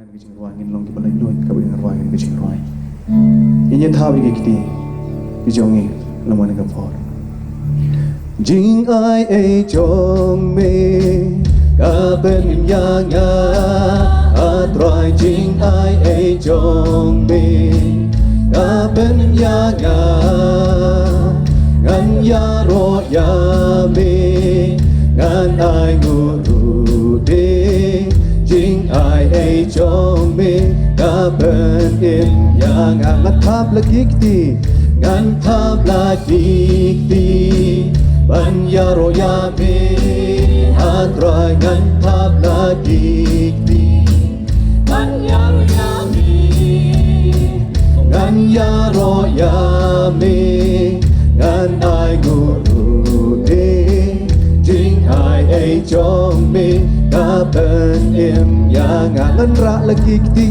ruang ke jing ruang in long ki balai noi ka bing ruang ke jing ruang in ye tha bi ki ti bi jong ni lamon ka phor jing ai e jong me ka ben ya nga a trai jing ai e jong me ka ben ya nga ngan ya ro ya me ngan ai ngu ru de jing ai e jong me ka ben im ya nga ngat thap la kikti ngan thap la kikti ban ya ro ya me atrai ngan thap la kikti ban ya ro ya me ngan ya ro ya me ngan ai ngu ru de jing ai e jong me ka ben im ya nga ngan ra la kikti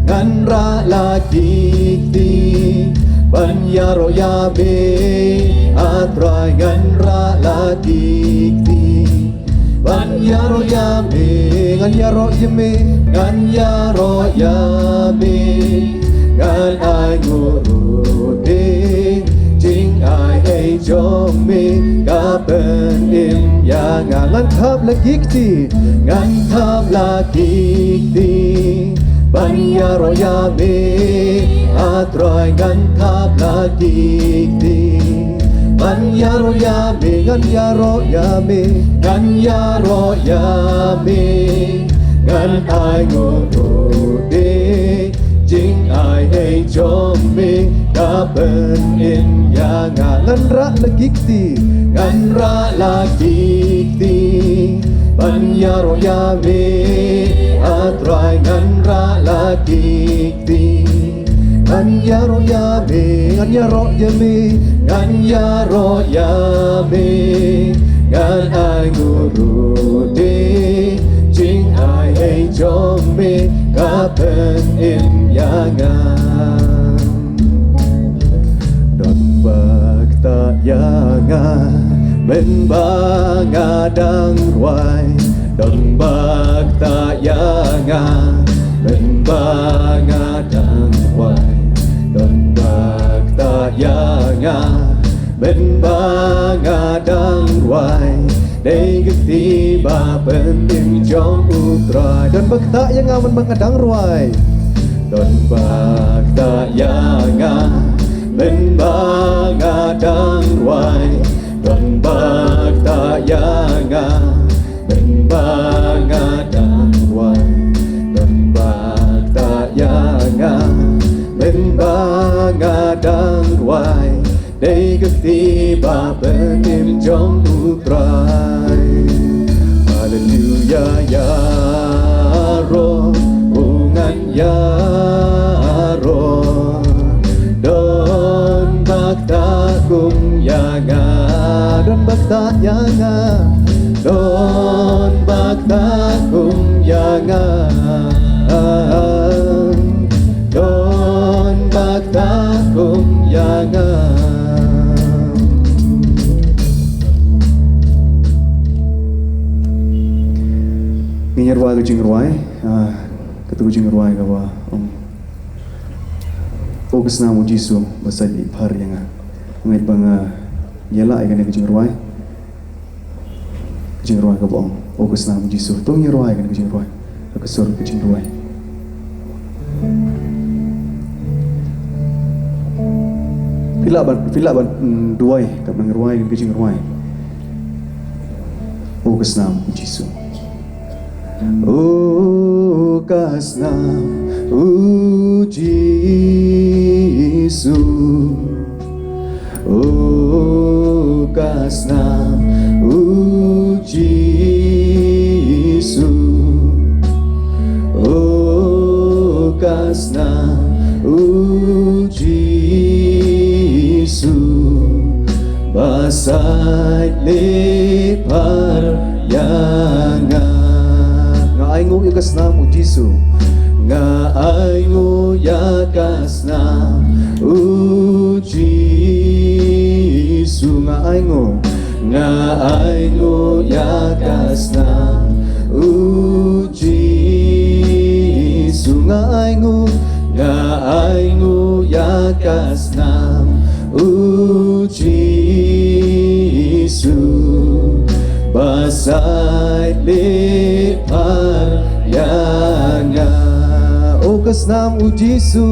ngan ra la kikti ban ya ro ya me atrai ngan ra la kikti ban ya ro ya me ngan ya ro ya me ngan ya ro ya me ngan ai ngu ru de jing ai e jong me ka ben im ya nga ngan thap la kikti ngan thap la kikti ban ya ro ya me atrai ngan thap la kikti ban ya ro ya me ngan ya ro ya me ngan ya ro ya me ngan ai ngu ru de jing ai e jong me ka ben in ya nga ngan ra la kikti ngan ra la kikti ban ya ro ya me atrai ngan ra la kikti ngan ya ro ya me ngan ya ro ya me ngan ya ro ya me ngan ai ngu ru de jing ai e jong me ka ben im ya nga don bak ta ya nga ben ba nga dang ruai don bak ta ya nga ben ba nga dang ruai don bak ta ya nga ben ba nga dang ruai dei gti ba ben im jong utrai don bak ta ya nga ben ba nga dang ruai don bak ta ya nga ben ba nga dang ruai don bak ta ya nga ben ba nga dang ruai don bak ta ya nga ben ba nga dang ruai dei gti ba ben im jong utrai hallelujah ya ro ungan ya ro don bakta kum ya nga don bakta ya nga don bakta kum ya nga don bakta kum ya nga nginyar wa kucing ruai ketu kucing ruai ka wa Ogus na mo Jisu basal ipar yang ngait banga yala ay kanay kucing ruai ka ba Ogus na mo Jisu tong ruai kanay kucing ruai kasur kucing ruai pila ban duai ka bang ruai kanay kucing ruai Ogus na mo Jisu O kasnam o Jisu O kasnam o Jisu O kasnam o Jisu basai lepar yang ay ngu yakas na mo Jisu nga ay ngu yakas na o Jisu nga ay ngu yakas na o Jisu ngai ngu yakas nam u Jisu basai lepar yanga o kasnam u Jisu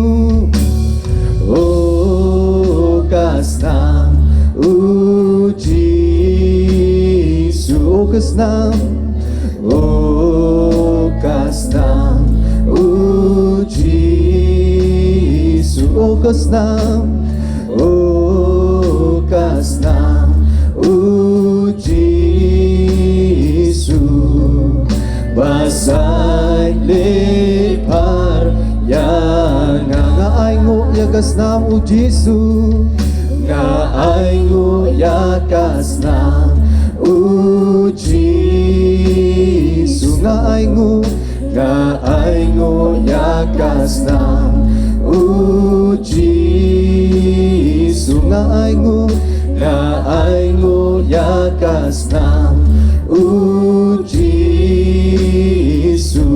o kasnam u Jisu o kasnam o kasnam u Jisu o kasnam u Jisu basai lepar yanga ngai ngu yakas nam u Jisu ngai ngu yakas nam u Jisu ngai ngu yakas nam u Jisu ngai ngu yakas nam u Jisu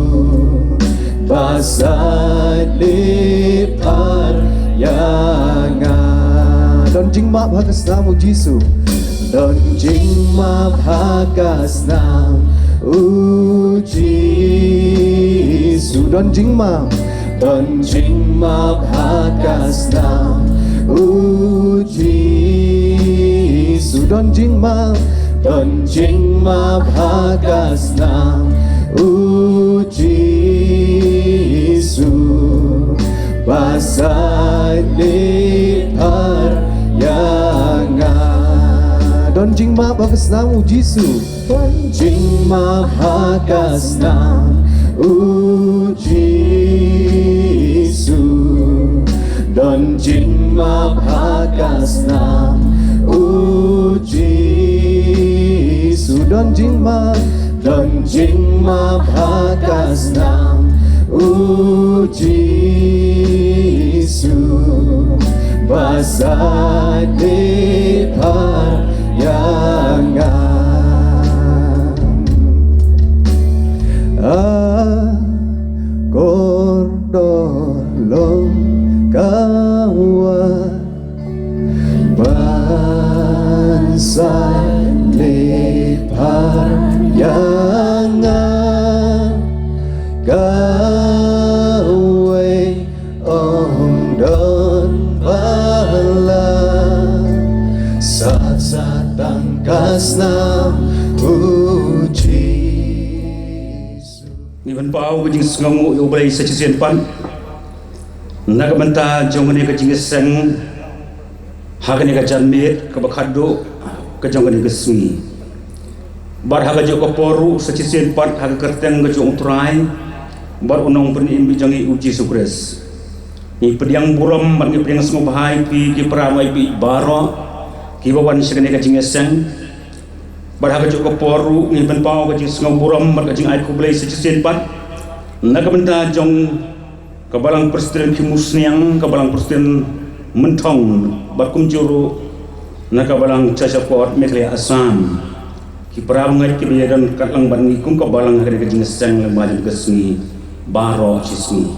basai lepar yanga don jing ma hakas nam u Jisu don jing ma hakas nam u Jisu don jing ma hakas nam u Jisu don jing ma hakas nam u Jisu basai lepar yanga don jing ma hakas nam u Jisu don jing ma hakas nam u Jisu don jing ma hakas nam u Jisu don jing ma hakas nam u Jisu basai lepar yanga kordolong kawan bansai lepar yanga gawe ong don bala saat tangkas nam uji ni ban pau ke jing sengamu yo balai secisian pan nak banta jongani ke jing seng hagani ke janmit ke bakhado ke jongani ke sungi bar haga jo ko poru secisian pan haga kerteng ke jong utrai bar unong pen imbi jangi uji sukres ni pediang buram mat ni pediang semua bahai pi ki peramai pi baro ki bawan segani ke jing seng bar haga jo ko poru ni ban pau ke jing sengamu buram mat ke jing ai ku balai secisian pan nak benta jong kabalang presiden kimusniang kabalang presiden mentong bakum juru nak kabalang cacapot mekle asam ki perangai ki bayaran katlang bangi kum kabalang hari ke jingseng lembaja gesni baro cisni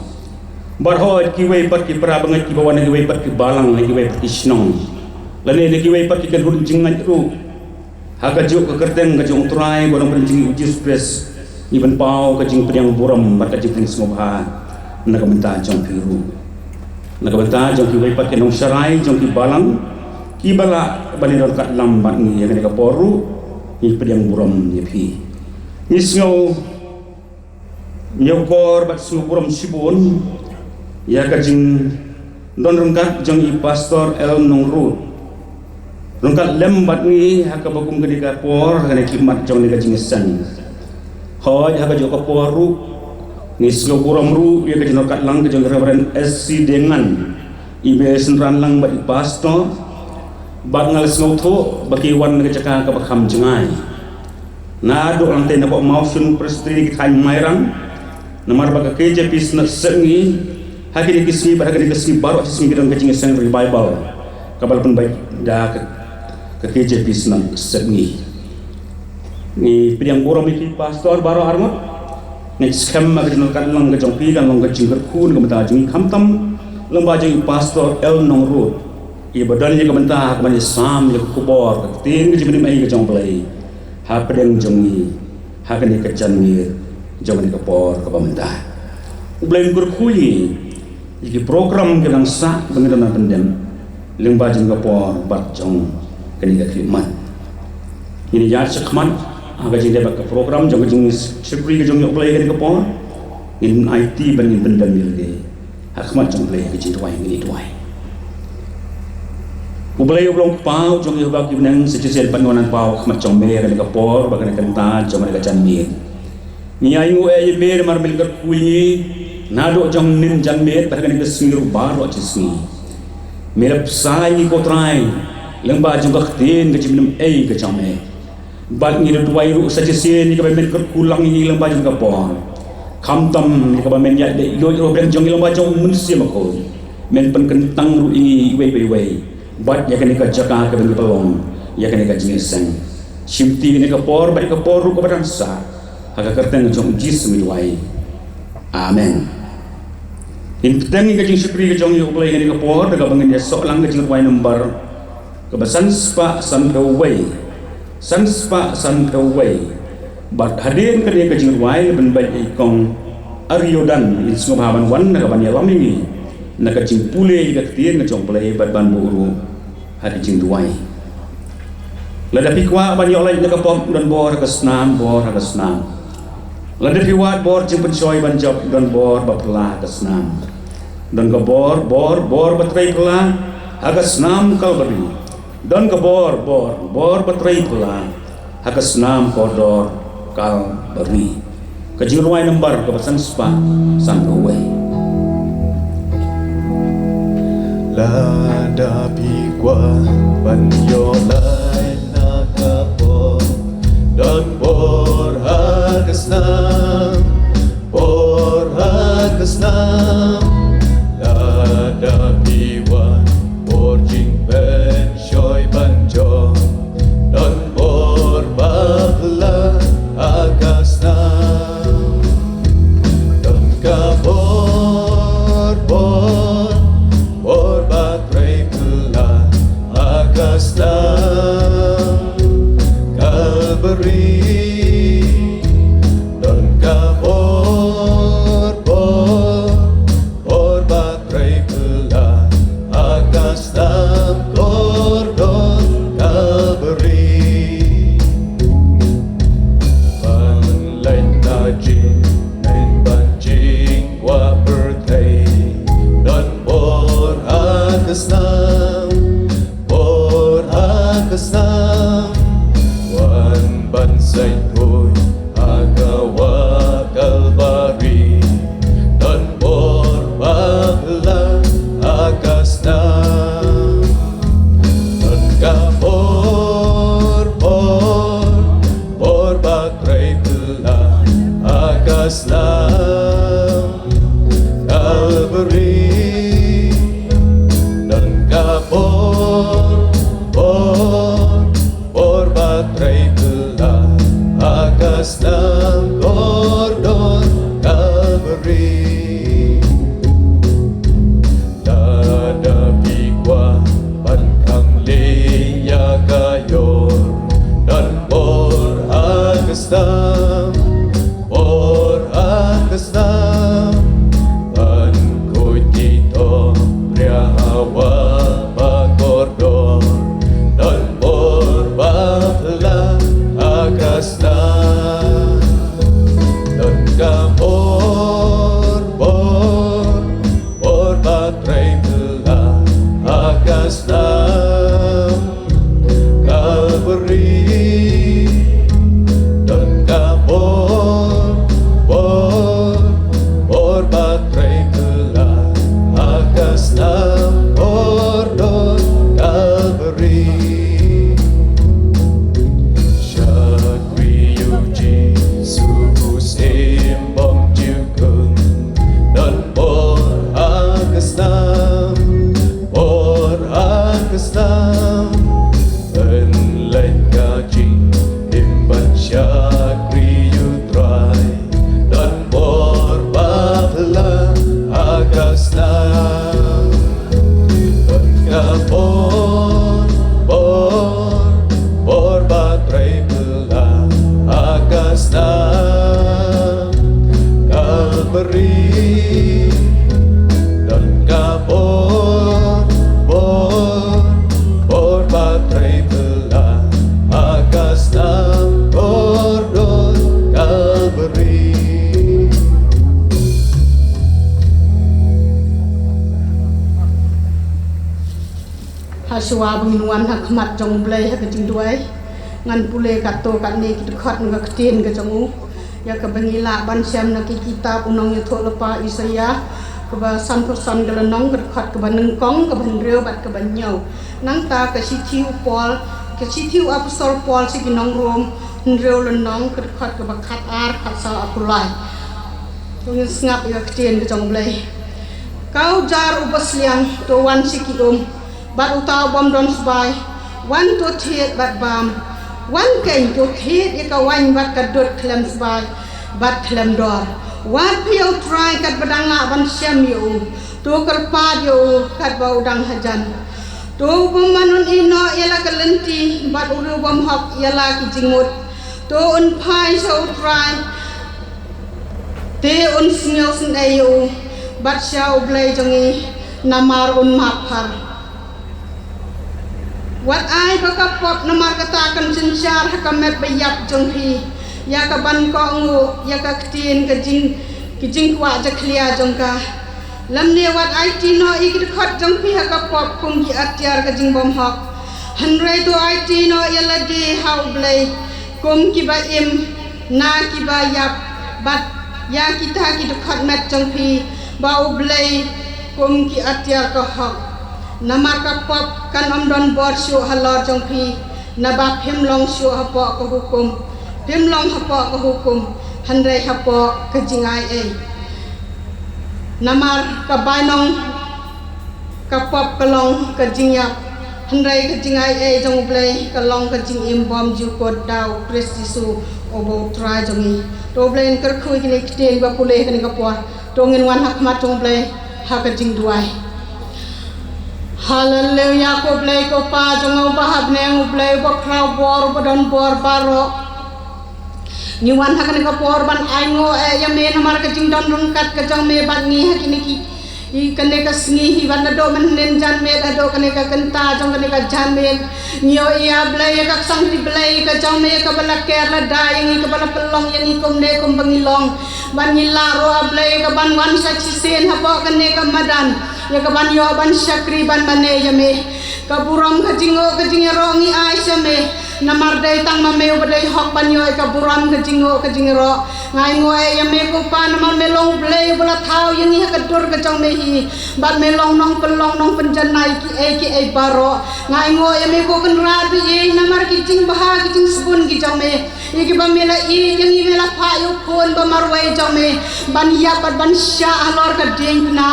barho ki wei pat ki perangai ki bawan ki wei pat ki balang ki wei pat ki snong lane ki wei pat ki kadun jingan ru haga jo ke kerteng ke jong trai bodong penjing uji spes iban pau ke jing priang buram mat ke jing semua bahan nak benta jong piru nak benta jong ki wei pat ke nong sarai jong ki balang ki bala bani ron kat lambat ni yang ke poru ni priang buram ni pi ni sngo nyokor bat sngo buram sibun ya ke jing don rengkat jong i pastor el nong rut rengkat lembat ni hak bakum ke dika por kana kimat jong ni ke jing sang hoi haga joko poru ni slo buram ru ya ke jenokat lang ke jong Reverend SC dengan ibe senran lang ba pastor bat ngal slo tho baki wan ke caka ke bakam jengai na do lang te na ko mausun prestri ki thain mairang namar ba ke je business sengi hagi kisni ba hagi kisni baru kisni bidang ke jing sang revival kabal pun baik da ke je business sengi ni pediang buram iki pastor baro armut ni scam ma kajin kan lang ka jong pi kan long ka jingker kun ka mata jing khamtam lamba jing pastor el nong road i badal ni ka mata ka mani sam ya kubor ka tin ka jing mai ka jong play ha pedeng jong ni ha ka ni ka jan ni jong ni ka por ka mata ublain kur kui iki program ka nang sa bangin na pendem lamba jing ka por bat jong ka ni ka klimat ini ya sakman aga jing debak program jong jing secretary jong yo play ke ko in IT ban in benda mil ge hakmat jong play ke jing tuai ni tuai ublay ublong pau jong yo bak ibnang secesen panonan pau hakmat jong me ke ko por bagan kan ta jong ka chan mi ni ai ngo e me mar mil kar kui nado jong nin jan me bagan ke singiru bar wa chisni merap sai ko trai lengba jong ka tin ke jim e ke jong me bat ni tuai ru saja sen ni ka men kulang ni lang bajang ka pon kham tam ni ka men ya de lo ro ben jong lang bajang mun sia ma ko men pen kentang ru ini wei bat ya kan ka jaka ka ben pelong ya kan ka jing sen simti ni ka por ba ka por ru ka barang sa ha ka kerteng jong jis mi wai amen in teng ka jing syukri ka jong yo play ni ka por ka bangin ya sok lang ka jing wai number ka basan spa san ka wei Sanspa san kawai bat hadin ka dia kajing wai ben bai ikong ariodan in sumhaban wan na ban yalam ini na kajing pule ka tien na jong play bat ban buru hari jing duai lada pikwa ban yolai na ka pom dan bor ka snam lada piwat bor jing pensoy ban job dan bor bapla ka snam dan ka bor batrai pula aga snam kalbari dan ke bor batrai pula hakas nam kodor kal beri kejirwai nembar ke pesan spa san away lada pikwa ban yolai na kapor dan bor hakas nam lada piwa bor jing ben shoy banjo don bor bakla akas nam don ka bor batrai pula akas nam dan kabur bor baterai belah akas nam bordon Kalberi. Haswa benginuan hakmat jong blai hak jing duai ngan pule kato kat ni kit khat ngak tin ke jongu ya ka bengila ban syam nak kitab unong ya tho lepa Isaya ke ba san persan gelenong ke khat ke ban nengkong ke ban reu bat ke ban nyau nang ta ke sitiu pol ke sitiu apostol pol si ginong rom reu lenong ke khat ke ba khat ar khat sa apulai tong ngap ya tin ke jong blai kau jar upasliang to wan sikium bat utau bom don sbai wan to thiet bat bam wan kain to thiet ya ka wan bat ka dot klem sbai bat klem dor wat piau try kat badanga ban syam yo to kerpa yo kat bau dang hajan to pemanun ino ialah kelenti bat uru bom hok ialah ki jingmut to un pai so try te un smil sen ayo bat syau blai jongi namar un maphar wat ai ka kapot namar katakan sensyar hakamet bayap jonghi ya ka ban ko ngu ya ka ktin ka jing kwa ja khlia jongka lamne wat ai tino ikit khat jonghi hakapop kum gi atyar ka jing bom hok hanre to ai tino yala de how blai kum ki ba im na ki ba yap bat ya kita ki khat met jonghi ba blai kum ki atyar ka hok namar kapop kan omdon bor syu halor jongpi naba phimlong syu hapo ko hukum phimlong hapo ko hukum hanre hapo ke jingai e namar ka bainong kapop kalong ke jingyap hanre ke jingai e jong blai kalong ke jing im bom ju ko dau prestisu obo try jongi to blai ker khui kini kten ba pule kini kapo to ngin wan hakmat jong blai ha ke jing duai Hallelujah ko blai ko pa jong bahab ne blai bo krau bor bodon bor baro ni wan hakan ko por ban ai ngo e ya me namar ka jing don rung kat ka jong me ban ni hakini ki I kane ka sngi hi ban do men nen jan me da do kane ka kanta jong kane ka jan me nyo ia blai ka sang di blai ka jong me ka bala ke la da yang ka bala pelong yang ikom ne kom bangilong ban ni la ro blai ka ban wan sa chi sen ha bo kane ka madan ya ka ban yo ban syakri ban mane ya me ka buram ka jingo rongi ai sa me namar dai tang ma me badai hok ban yo ka buram ka jingo ro ngai ngoe ya me ko pa namar me long blai bala thau yang ni ka dur ka jong me hi ban me long nong penjan nai ki e baro ngai ngoe ya me ko kan ra bi e namar ki jing baha ki jing subun ki jong me ye ki ba me la i yang ni me la pha yo kon ba mar wai jong me ban ya ban sha alor ka ding na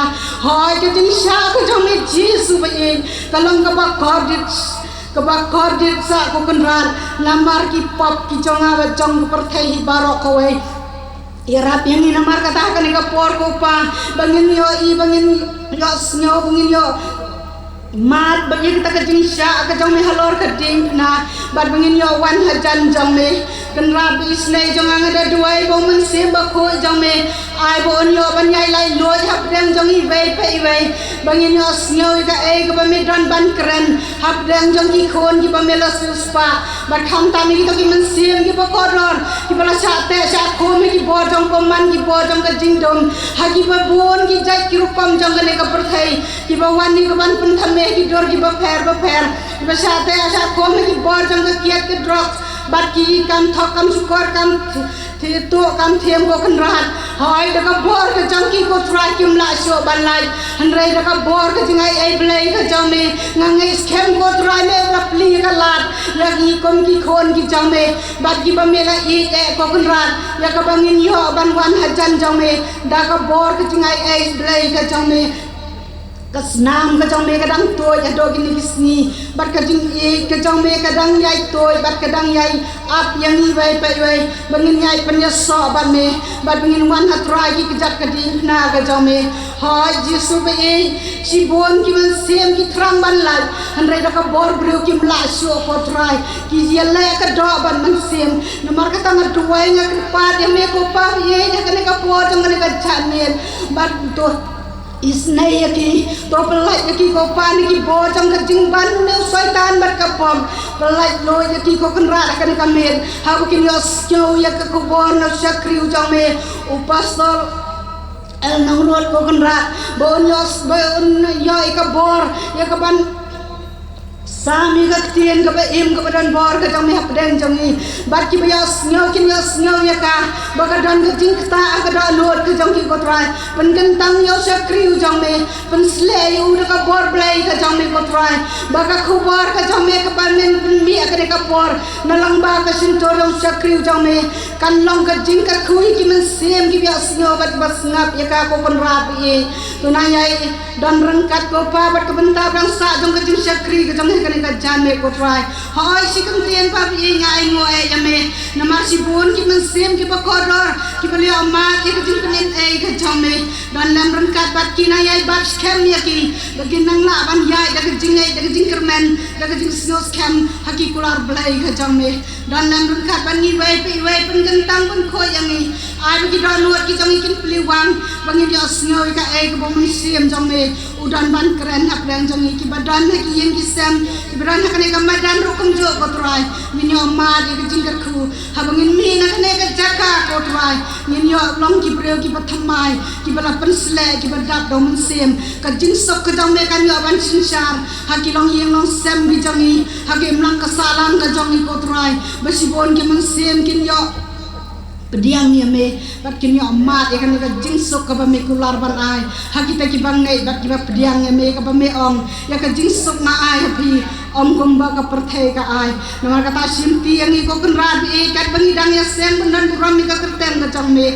hoy ka jing sha ka jong me jesu ba e kalong ka ba kodit sa ko kenran namar ki pop ki jonga ba jong perthai hi baro ko we irap yang ni namar kata kan ka por ko pa bangin yo snyo bangin yo mat bagi kita ke jing sha ka jong me halor ka ding na bad bangin yo wan hajan jong me kan rabi snai jong ang ada duai bo men se ba ko jong me ai bo on yo ban yai lai lo hap dang jong i ve pe ve bangin yo snyo ka e ka ba me don ban kren hap dang jong ki khon ki ba me la spa bad kham ta mi to ki men sem ki ba ko ron ki ba la sha te sha ko me ki bo jong ko man ki bo jong ka jing dom ha ki ba bon ki jai ki rupam jong ka ne ka perthai ki ba wan ni ka ban pun tham ki dor ki ba pher ba sha te sha ko me ki bo jong ka kiat ki drugs bat ki kam thok kam sukor kam thi to kam them ko kan rat hoi da ka bor ka jang ki ko tra kim la sho ban lai han rai da ka bor ka jingai ai blai ka jang me ngangai scam ko tra me la pli ka lat ya ki kom ki khon ki jang me bat ki ba me la I e ko kan rat ya ka bangin yo ban wan hajan jang me da ka bor ka jingai ai blai ka jang me Kesnam kejong me kadang toy ado gini kisni bat kejing kejong me kadang yai toy bat kadang yai ap yang i wai pai wai bangin yai penyeso bat me bat bangin wan hatrai ki kejat kedi na kejong me hai jisu be si bon ki man sem ki tram ban lai han rai da ka bor bru ki mla sho ko trai ki yele ka do ban man sem nomor ka tang duai nya krepat ya me ko pa ye nya ka ne ka po jang ne ka chanen bat to isnai yaki to pelai yaki ko pan ki bojang ke jingban ne syaitan bar kapom pelai lo yaki ko kenra kan kamen ha ko kin yos kyo yak ko bon no sakri ujang me upastor el nangrol ko kenra bon yos bon yo ikabor yakaban Sami kaktian ka ba im ka badan bor ka jang me hapden jang ni bat ki bayas nyau ya ka bagadan ka jing kta ka da lor ka jang ki kotrai pen kentang yo sakri u jang me pen slay u ka bor blai ka jang me kotrai baka khubar ka jang me ka panen mi ka de ka bor nalang ba ka sintor yo sakri u jang me kan long ka jing ka khui ki men sem ki bayas nyau bat bas ngap ya ka ko kon rap ye tunayai dan rengkat ko pa bat ka bentar bang sa jang ka jing sakri ka jang me ka jan me ko try hoi sikam tien pa bi ngai ngo e ya me na mar si bon ki men sem ki ba koror ki ba le ma ki ka jin pen e ka jam me dan lam ran kat bat ki na yai bat scam ya ki ba ki nang la ban yai da ka jing kermen da ka jing snow scam haki kular blai ka jam me dan lam ran kat ban ni wai pi wai pen gentang pun ko yang ni ai ba ki dan nuat ki jang kin pli wang bang ni dia snow ka e ka bom sem jam me udan ban keren ap dang jang ki badan ki yang ki sem Ibrahim nak neka madan rokum jo kotrai minyo ma di kejingkar ku habangin mi nak neka jaka kotrai minyo long ki breu ki pathamai ki bala pensle ki badak do mensem kajing sok kejang me kan yo ban sinsar haki long yeng long sem bi jangi haki mlang kasalang ka jangi kotrai basibon ki mensem kin yo pediang ni me bat kin yo mat ya kan ka jing sok ka ba me kular ban ai haki ta ki bang nei bat ki ba pediang ni me ka ba me ong ya ka jing sok na ai hapi om gomba ka perthai ka ai namar kata simti yang iko kan rabi kat bangidang ya sen benan buram ni ka kerten ka jang me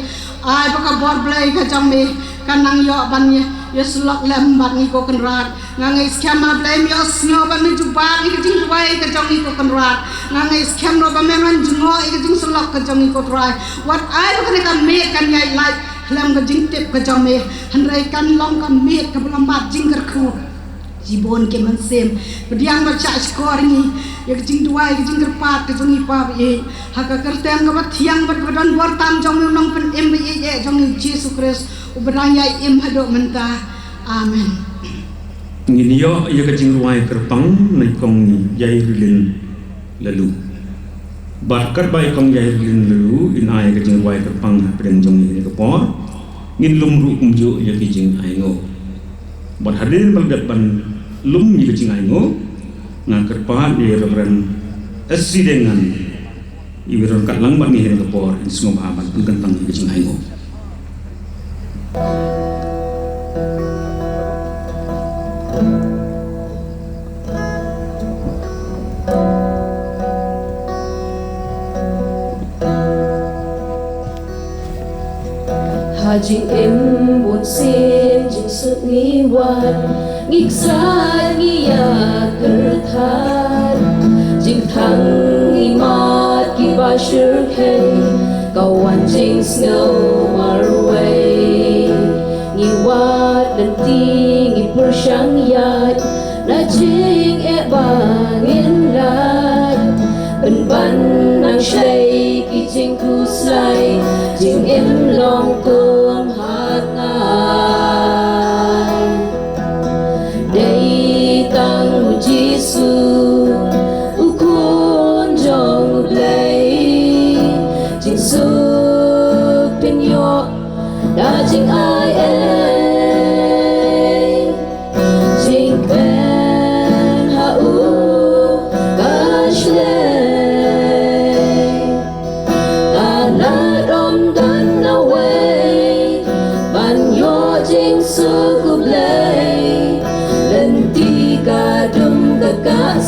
ai ba ka bor blai ka jang me kanang yo ban ya sulak lem bat ni ko kan rat ngangai skema blai yo snyo ban ni jubat ni jing tuai ka jang ni ko kan rat ngangai skem ro ba men ran jungo ka jing sulak ka jang ni ko trai what ai ba ka me kan yai lai lam ka jing tip ka jang me han rai kan long ka me ka lambat jing ker khu jibon ke mansem pediang baca skor ni ya jing duai jing kerpat ke jong ipa ye haka kertem ka bathiang bat badan bor tam jong nong pen em ye jong Jesus Christ ubranya em hado menta amen ngini yo ya ka jing duai kerpang nai kong ni yai rilin lalu barkat bai kong yai rilin lalu inai ka jing duai kerpang pedang jong ni ka por ngin lum ru kumju ya ki jing ai ngo bat hadir baldat ban lum ni kecing aingo ngangker pa di reverend esi dengan iwiron kat lang bat ni hen kapor in semua aman pun kentang ni kecing aingo Hajing em buồn xin jing sut ni wan ngik sa ngiya kerthan jing thang ngi mat ki ba shir ken kawan jing snow mar away ngi wat dan ti ngi pur shang yat na jing e ba ngin lat ben ban nang shay ki jing ku slai jing em long kum hat ngai day tang u jisu u kun jong play jing su pin yo da jing ai jing pen ha u gashle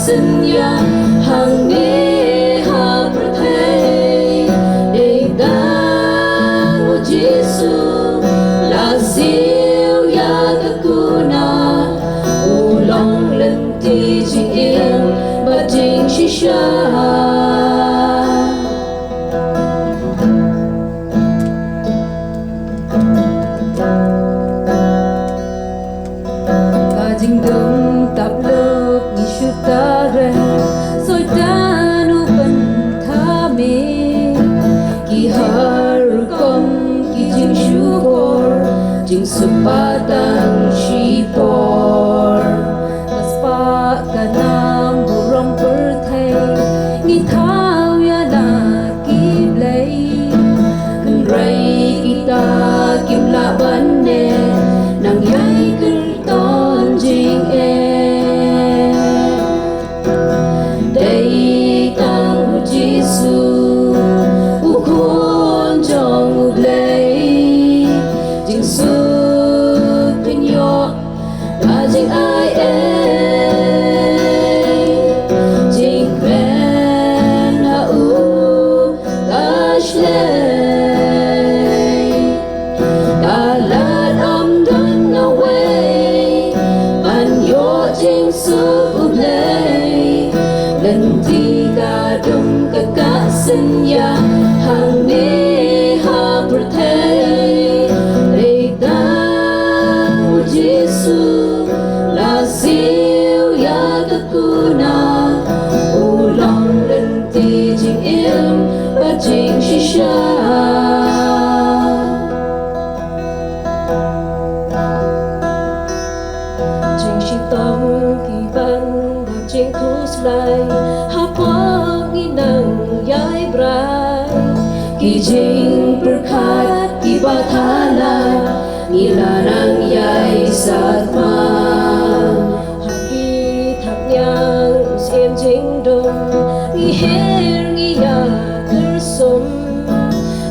senya hang ni ha prathai dei dang u jisu la siu ya ka kuna ding dong tap lok ni shutare soi danu ban tha me ki har kom ki jing shukor jing supatan shipor kaspa kanam buram perthai ni thau ya na ki blai kan rai kita kim la ban ne nang yai kul ton jing e dei tang jisu u khon jong u blai jing su pin yo da jing ai e jing ben ha u gash le Senya hang ne ha perthai reita Yesu la siu ya kakuna ulang lenti jing il ba jing shisha jing shitong ki ban ba jing thus lai ha pa ngi nang yai brai ki jing berkat ki bathala ni larang yai satma haki thap yang sem jing dong ni her ni ya kersom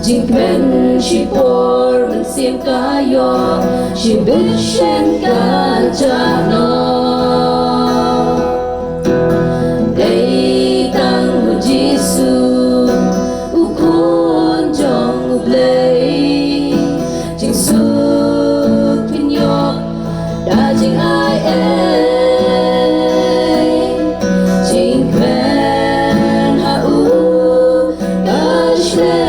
jing ben shi por man sim kayo shi bishen ka jano dei tang Jisu u khon jong u blai jing su pin yo da jing ai e jing ben ha u gash le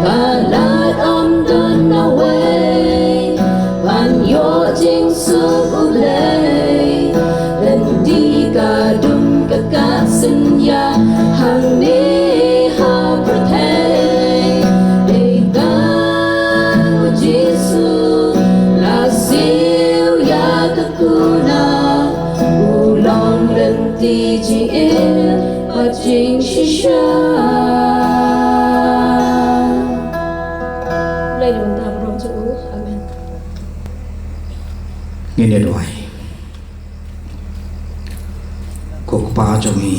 kalat om don away ban yo jing su u blai len di ka dum ka senya hang ne ha perthai dei ta Jesu la siu ya kakuna ulong lenti jing il ba jing shisha lai dong ta rom chu amen nghe đòi cuộc ba cho mi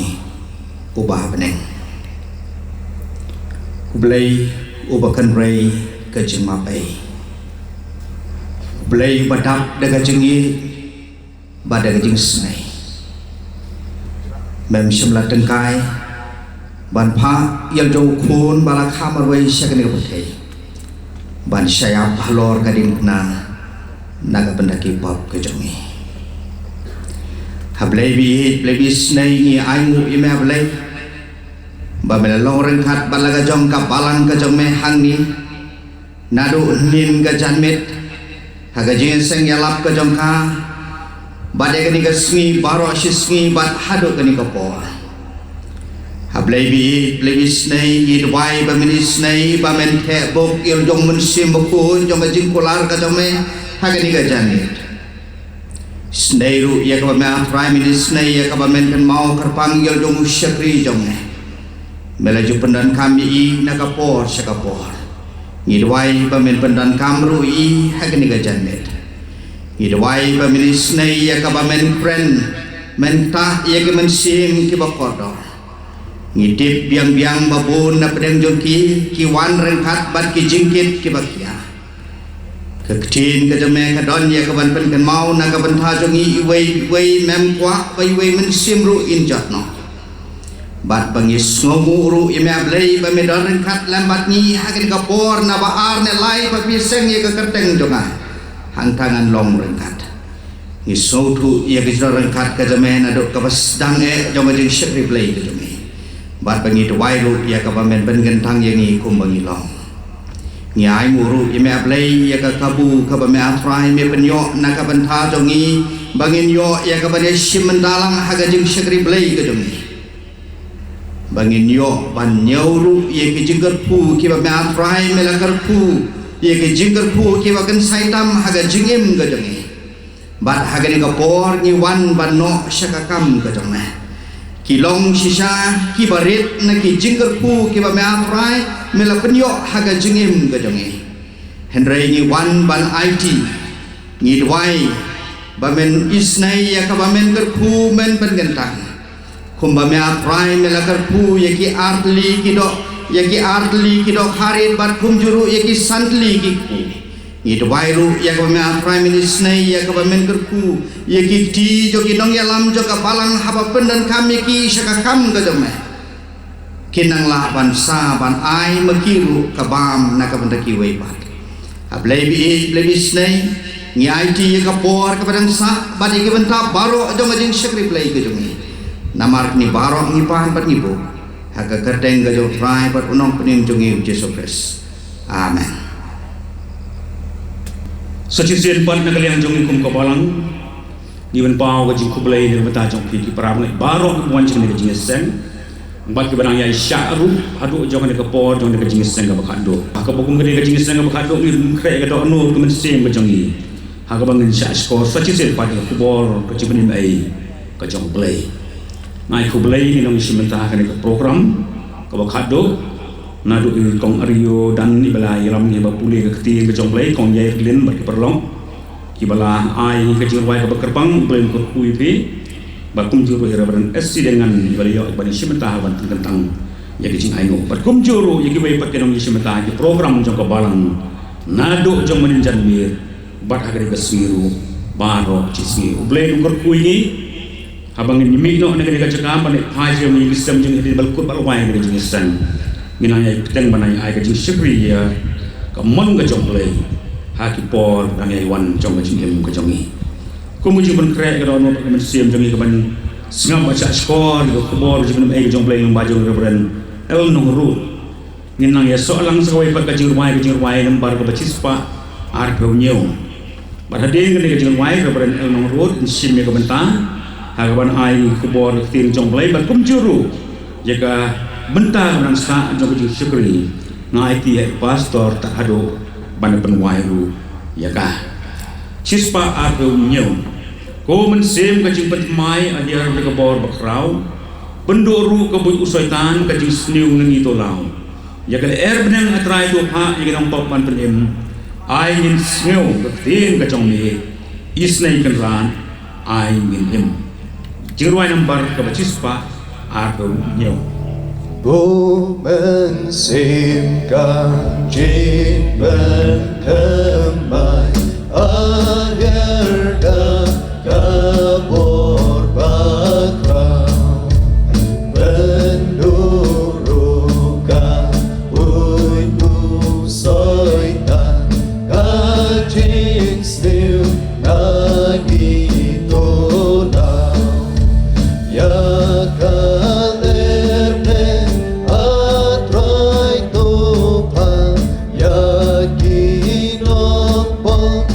uba beneng ublay uba kan ray ke jing ma bai ublay badap daga jingi badaga jing snai mem shimla tengkai ban pha yal jo khun bala khamar wai shakani ka pathai ban shaya bhalor kadin na naga bandaki pop ke jongi hablay bi snai ni aingu ime hablay ba mela long reng khat balaga jong ka balang ka jong me hang ni nadu nin ka janmet haga jing seng yalap ka jong ka bade ka ni ka sngi baro shisngi bat hadu ka ni ka po hablay bi snai ni dwai ba mini snai ba men the bok il jong mun sim bok jong ka jing kolar ka jong me haga ni ka janmet Snairu ya kabamen prime minister snai ya kabamen kan mau kerpanggil jong syakri jong melaju pendan kami i nakapor syakapor ngidwai pamen pendan kamru i hakni gajanet ngidwai pamen snai ya kabamen friend menta ya kamen sim ki bakodo ngidip biang babun na pedang jongki ki wan rengkat bat ki jingkit ki bakia kektin ke jame ka don ya kaban pen kan mau na kaban tha jongi wei mem kwa wei men simru in jatno bat bangis ngomu ru ime ablei ba me don kat lambat ni hakin ka por na ba ar ne lai ba piseng ya ka kerteng jonga hang tangan long rengkat ni so thu ya ki rengkat ka jame na do ka bas dang e jonga jing shri play ke jame bat bangi to wai ru ya ka ba men ben gen thang ya ni kum bangi long Nyai muru ime ablay ya ka kabu ka ba me atrai me penyo na ka banta jongi bangin yo ya ka ba de shimendalang haga jing syakri blay ka jongi bangin yo ban nyauru ya ke jinggar pu ki ba me atrai me la karpu ya ke jinggar pu ki ba kan saitam haga jingim ka jongi bat haga ni ka por ni wan ban no syakakam ka jongi kilong sisa ki barit na ki jinggar pu ki ba me atrai mela penyo haga jingim ka jongi henry ni wan ban IT ni dwai ba men isnai ya ka ba men kerpu men pengentang kum ba me atrai mela kerpu ya ki artli ki do kharit bat kum juru ya ki santli ki ni dwai ru ya ka ba me atrai men isnai ya ka ba men kerpu ya ki ti jo ki nong ya lam jo ka balang haba pendan kami ki syakakam ka jongi kinang la ban sa ban ai makiru kabam na ka benda ki webat ablebi snai ni IT ka por ka padang sa badi ki benta baro adong ajing syakri play ke jungi namar ni baro ni pan pat ni bo haga kerteng ga jo fry pat unong pening jungi Jesus Christ amen Sachin pan na kalian jongi kum kabalang given pau ga jing kublay ni beta jong ki param baro wan jing ni jing sen bagi barang yang syaru adu jangan dekapor jangan dekajing senga bakadoaka bokum gede kajing senga bakado ni kre ga do no kemen sem bajangi haka bangin sya skor sachi sel pada kubor kecibenim ai kajong play ngai kublay ni nong simenta kan ke program ka bakado nadu i kong ario dan ni bala yalam ni ba puli ke keti kajong play kong yai glen bagi perlong ki bala ai kajing wai ka bakerpang blen ko kuipi bakum juru irabaran esi dengan beliau ibani simenta hawan tentang ya kicing aino bakum juru ya kibai pat kenong simenta di program jong kabalang nado jong meninjan mir bat agari kasmiru baro cismi ublay nungkor kuini habang nyimi no negeri kajaka pane phai jong ni sistem jong di balkut balwai negeri jong san minanya keteng banai ai kajing syukri ya kamon ka jong play haki por dangai wan jong kajing ka jongi kemudian berkreat kalau mau pakai mesin jangan keban sengam baca skor itu kebor jangan main jong play baju referan el nongru nginang ya soalang sekawai pakai kajing rumai lembar ke bacispa arpe unyau berhadiah dengan kajing rumai referan el nongru sim ya kebentar hagaban ai kebor tim jong play bakum juru jika bentar menang sa jong kajing syukri ngai ti pastor tak hado ban penwairu ya kah Cispa arpe unyau ko men sem kajing petmai adiar berkebor bakrau pendoru kebut usaitan kajing sniu nengi tolau ya kale benang atrai do pha ya nang pop man penem ai nin sniu ketin kajong ni isnai kenran ai min him jirwai nambar ke cispa arpe unyau Bo men sem kajing berkemai agar kabur bakrau pendurukan uitu soitan kajing stiu nagi tolau ya kalernen atrai topan ya kinopong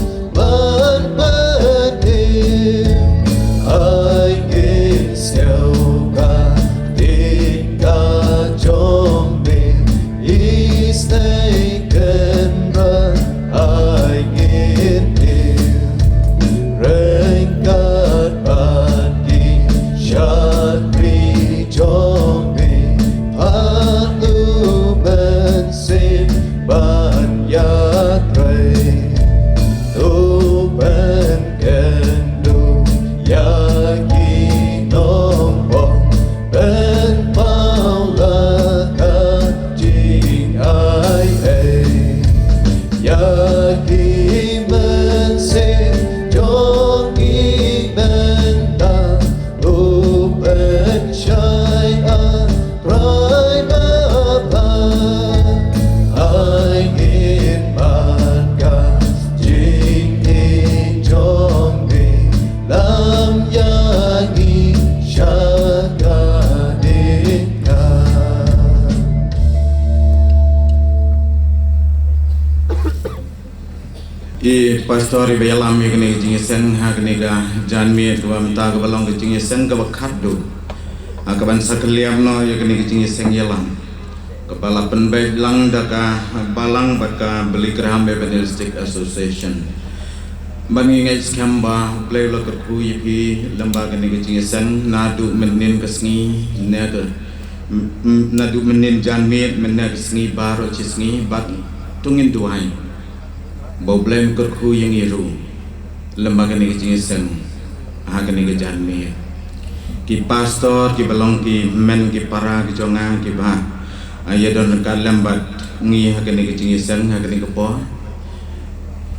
Stay can run, I get it. ki pastor ibayalam yakni jingiseng hakni ga janmi tu amta ga balong ga jingiseng ga bakaddu akaban sakaliam no yakni ga jingiseng yalam kepala penbaik lang daka balang baka beli Graham Evangelistic Association bangi ngai skamba play lo kerku yipi lembaga ni ga jingiseng nadu menin kesngi nega nadu menin janmi menin kesngi baro cisngi bat tungin duai bau blame kerku yang iru lembaga ni jingiseng haga ni janmi ki pastor ki balong ki men ki para ki jonga ki ba aya don ka lembat ngi haga ni jingiseng haga ni po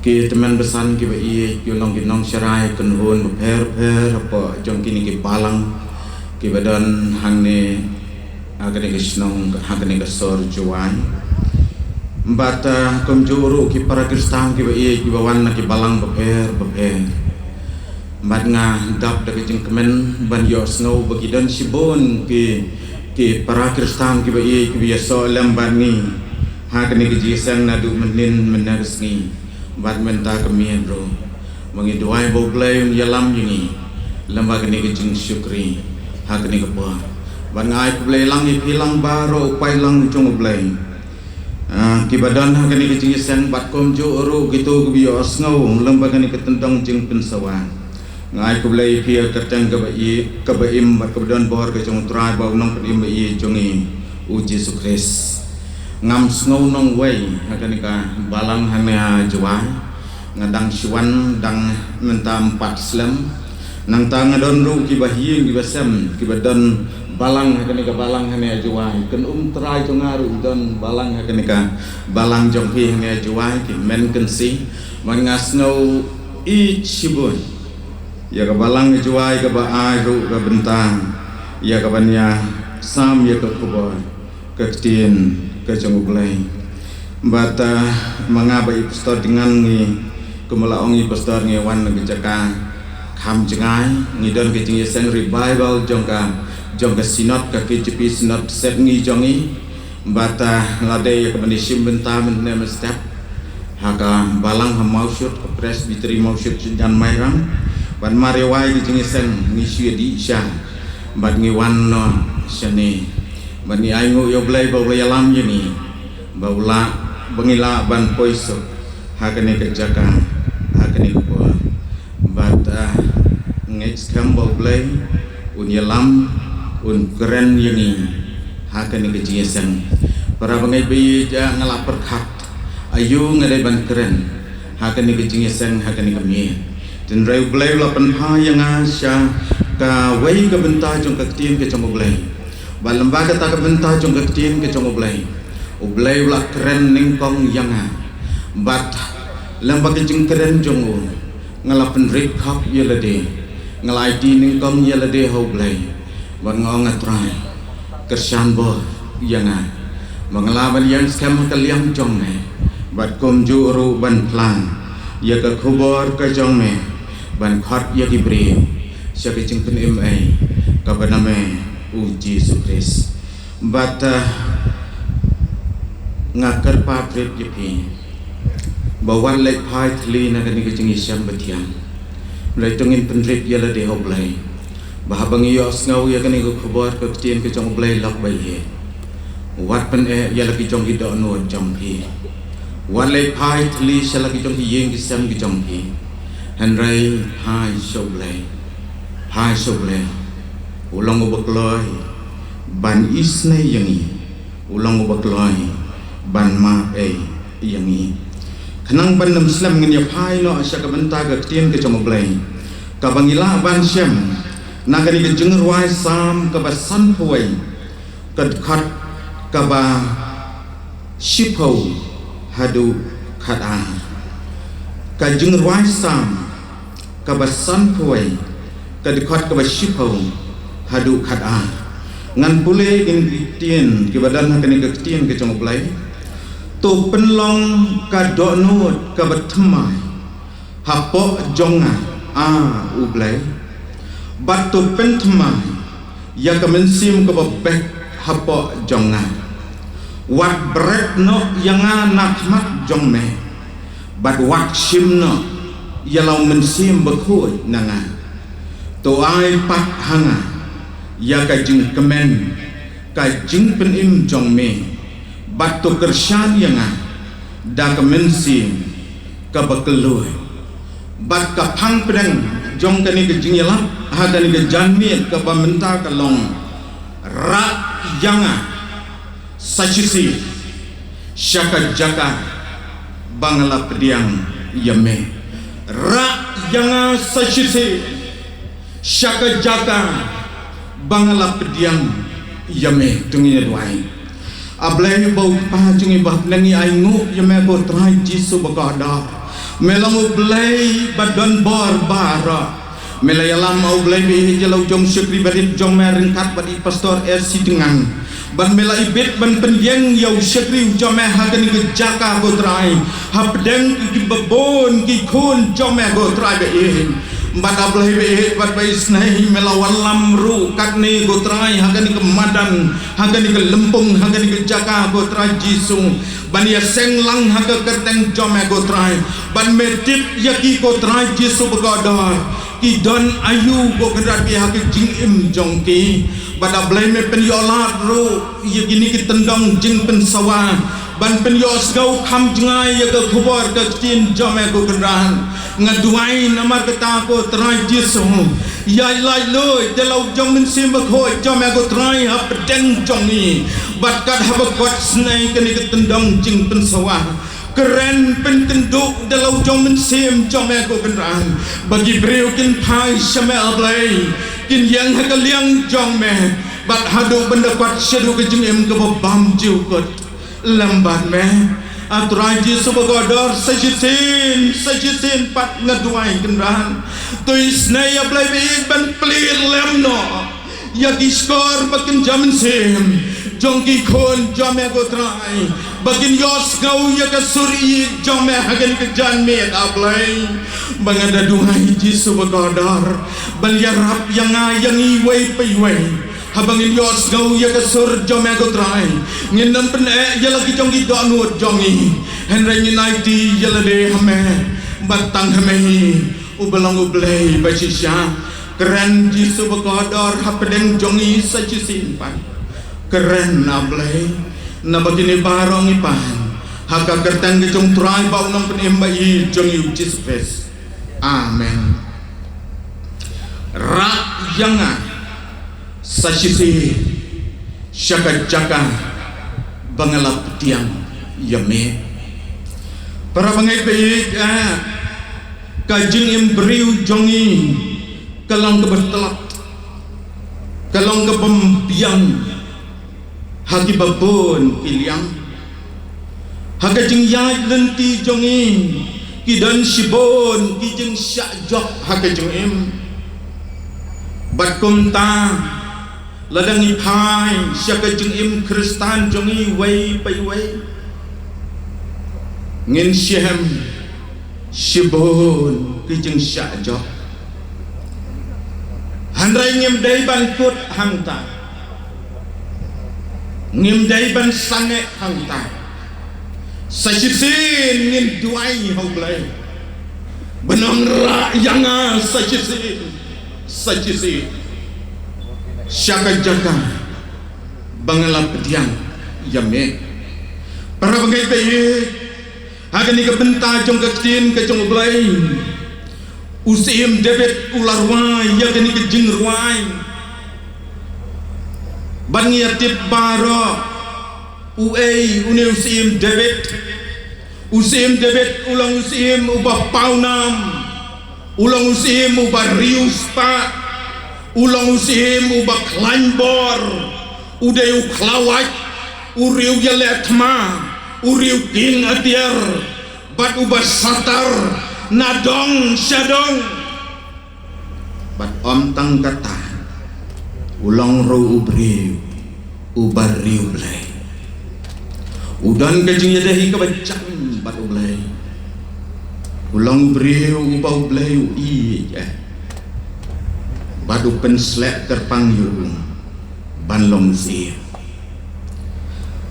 ki teman besan ki ba i ki long ki nong serai kun hun per apa jong kini ki balang ki badan hang ni haga ni snong haga ni sor juan Mbata komjuru ki para Kristen ki ki bawan ki balang beper mbat nga dap de jing kemen ban yo snow bagi dan sibon ki para Kristen ki ki biasa lamban ni ha kene ki jisang nadu menin menarsni mbat menta kemien ro mangi doai bo blay yalam yini lamba kene ki jing syukri ha kene ki pa ban ngai blay lang ni pilang baro pai lang jong blay ki badan hakani ke jingisang bat komju ru gitu biyo sngow lembaga ni ketentong jing pensawan ngai ku blai pia kertang ke baim bat kebadan bor ke jong trai ba nong pedim ba i jongi uji sukres ngam snow nong wei hakani ka balang hanya jwa ngadang syuan dang mentam pat slam nang ta ngadon ru ki bahiyeng ki basam ki badan balang hakani ka balang hanya juai ken trai jongaru don balang hakani ka balang jongpi hanya juai ki men ken si man ngasno i chibun ya ka balang juai ka ba ai ru ka bentang ya ka banya sam ya ka kuboy ka tin ka jongublai bata mangaba i pastor dengan ni kumala ongi pastor ngi wan ngi jaka kham jengai ngi don ke jingiseng revival jongka jong ke sinot ke KJP sinot set ngi jongi bata lade ya kemani simbenta men step haka balang hamau shoot ke presbytery mau shoot jan mairang ban marewai di jingiseng ngi syedi sya bat ngi wan no syane ban ni aingu yo blai baula yalam yini baula bengila ban poiso haka ne kerjaka haka ne ko bata ngi skambol blai un yalam un keren yang hakan ni kejiesan para bangai bayi ja ngalap perkat ayu ngadai ban keren hakan ni kejiesan hakan ni kami dan rai belai lapan ha yang asya ka wei ka bentah jong ka tim ke jong belai ba lembaga ta ka bentah jong ka tim ke jong belai u belai la keren ning kong yang bat lembaga jeng keren jong ngalapan rek khap yelade ngalai di ning kong yelade ho belai ban ngong atrai kersan bo yang mengelawan yang skam kaliam jong ne bat kom juru ban plan ya ka khobor ka jong ne ban khat ya ki bre sya ke jing pen ma ka baname uji sukres bat ngakar pa pret yipi bawan lek phai thli na ni ke jing isyam batiam lai tungin penrit ya la de hoblai bahabang iyo sngaw ya kani ko khobor ka tien ke jong blai lak bai he wat pen ya laki jong gi do no jong hi wat lai phai thli sha laki jong hi yeng ki sam ki jong hi hanrai hai so blai ulang ubakloi ban isne yangi ulang ubakloi ban ma yangi khanang ban nam slam ngin ya phai no asya ka banta ka tien ke jong blai ka bangila ban syam nagari ke jengerwai sam ke basan puai ke khat ke ba shipau hadu khada ke jengerwai sam ke basan puai ke khat ke ba shipau hadu khada ngan pule ingredient ke badan hakani ke tien ke jongoblai tu penlong ka donut ke batmai hapo jonga ublai batu pentemai ya kemensim ke bebek hapo jonga wat beret no yang anak mat jong me bat wak sim no yalau mensim bekoi nanga to ai pat hanga ya ka jing kemen ka jing pen im jong me bat to kersan yanga da ka mensim ka bekeloi bat ka phang pedang jong ka ni ka jing yala ha ka ni ka janmi ka bamenta ka long ra yanga sachisi syaka jaka bangala pediang yame ra yanga sachisi syaka jaka bangala pediang yame tungi duai ablay bau pa jungi bah nangi aingu yame ko trai jisu bagada melang ublay badan bor bara melayalam ublay bi jalau jong syukri badit jong meringkat badi pastor RC dengan ban mela ibit ban pendiang yau syukri jong me hagan ke jaka go trai hapdeng ki babon ki kun jong me go trai be bat ablay be bat bai snai melawan lamru katni go trai hagan ke madan hagan ke lempung hagan ke jaka go trai jisu ban ya senglang haga kerteng jong me go trai ban medip yaki go trai jisu begadar ki don ayu go kerat bi hak jing im jong ki bada blai me pen yolat ru ye gini ki tendong jing pen sawa ban pen yos gau kham jangai ye ke khubor ke tin jome go keran ngaduai namar kata ko trai jisu ya lai loi delau jong men sim khoi jome go trai hap deng jong ni bat kat hab kot snai ke ni ki tendong jing pen sawa keren pentenduk dalau jong mensim jong me ko kenran bagi breu kin pai shamel blai kin yang hakaliang jong me bat hadu benda kwat sedu ke jengem ke bam jiu kot lambat me atraji subagodor sajisin pat ngaduai kenran tuis nay blai bi ban plir lemno ya diskor bakin jamin sim jongki khon jame go trai bagin yos gau ya ka suri jome hagen ke janme ablai bangada duhai jisu bagodar bal ya rap yang ayangi wei pai wei habangin yos gau ya ka sur jome go trai nginam pen ya lagi jongki donut jongi henry united ya lade hame batang hame ubelang ublei basisya keren jisu bagodar hapedeng jongi sajisin pai keren nablay na bagini barong ipan haka kertang ke jong try bau nong penembai jong yu Jesus amen ra yanga sashisi syaka jaka bangalap tiang yame para bangai baik kajing im beriu jongi kalong ke bertelak kalong ke pempiang hagi babon kiliang haga jeng yai lenti jongi ki dan sibon ki jeng syak jok haga jeng im bat kumta ladang ipai syaka jeng im kristan jongi wei pai wei ngin syem sibon ki jeng syak jok handrai ngim dai ban kut hangta ngim dai ban sange hangta sajisin ngin duai hau blai benang ra yanga sajisin syaka jaka bangala pediang yame para bangai bayi hagan ni ke benta jong ke tin ke jong blai usim debet ular wai ya ni ke jing ruai bangi atip baro uei une usim debit ulang usim ubah paunam ulang usim ubah rius pa ulang usim ubah klanbor udeu klawat uriu yaletma uriu ding atiar bat ubah satar nadong syadong bat om tang kata ulang ro ubriu ubariu blai udan kajing yadahi kabacang bat ublai ulang ubriu ubau blai i badu penslek terpanggil banlong sim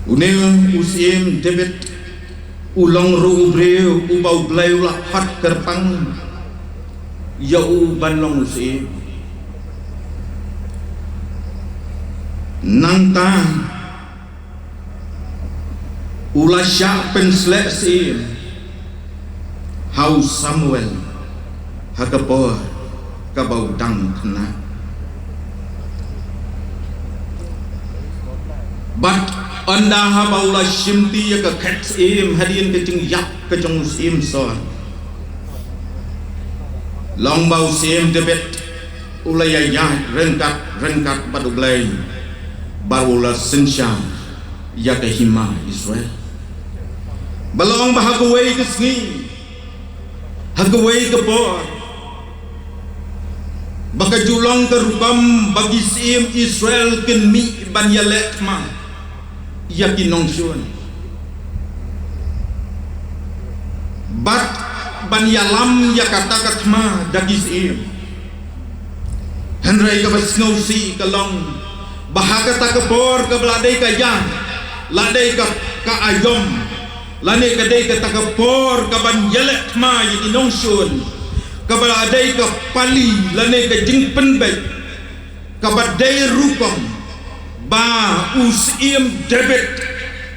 une usim debit ulang ru breu ubau blai ulah hat kerpang ya u banlong si nang ta ulah syak penslek si hau Samuel hakapor kabau dang kena bat anda habaulah shimti ya ka khat im hadin ke jing yak ke jong sim so long bau sim debet ulaya ya rengkat badu blai barula sinsha ya ke hima Israel balong bahagawai ke sngi hagawai ke por baka julong ke rukam bagi sim Israel ken mi ban yalek ma yakin nong syun bat ban yalam ya kata katma dagis im henrai ka basngausi kalong bahaga ta kapor ka bladai ka yang ladai ka ayom lane ka dai ka ta kapor ka ban yalek ma yakin nong syun ka bladai ka pali lane ka jingpen bai ka badai rukam ba usim debit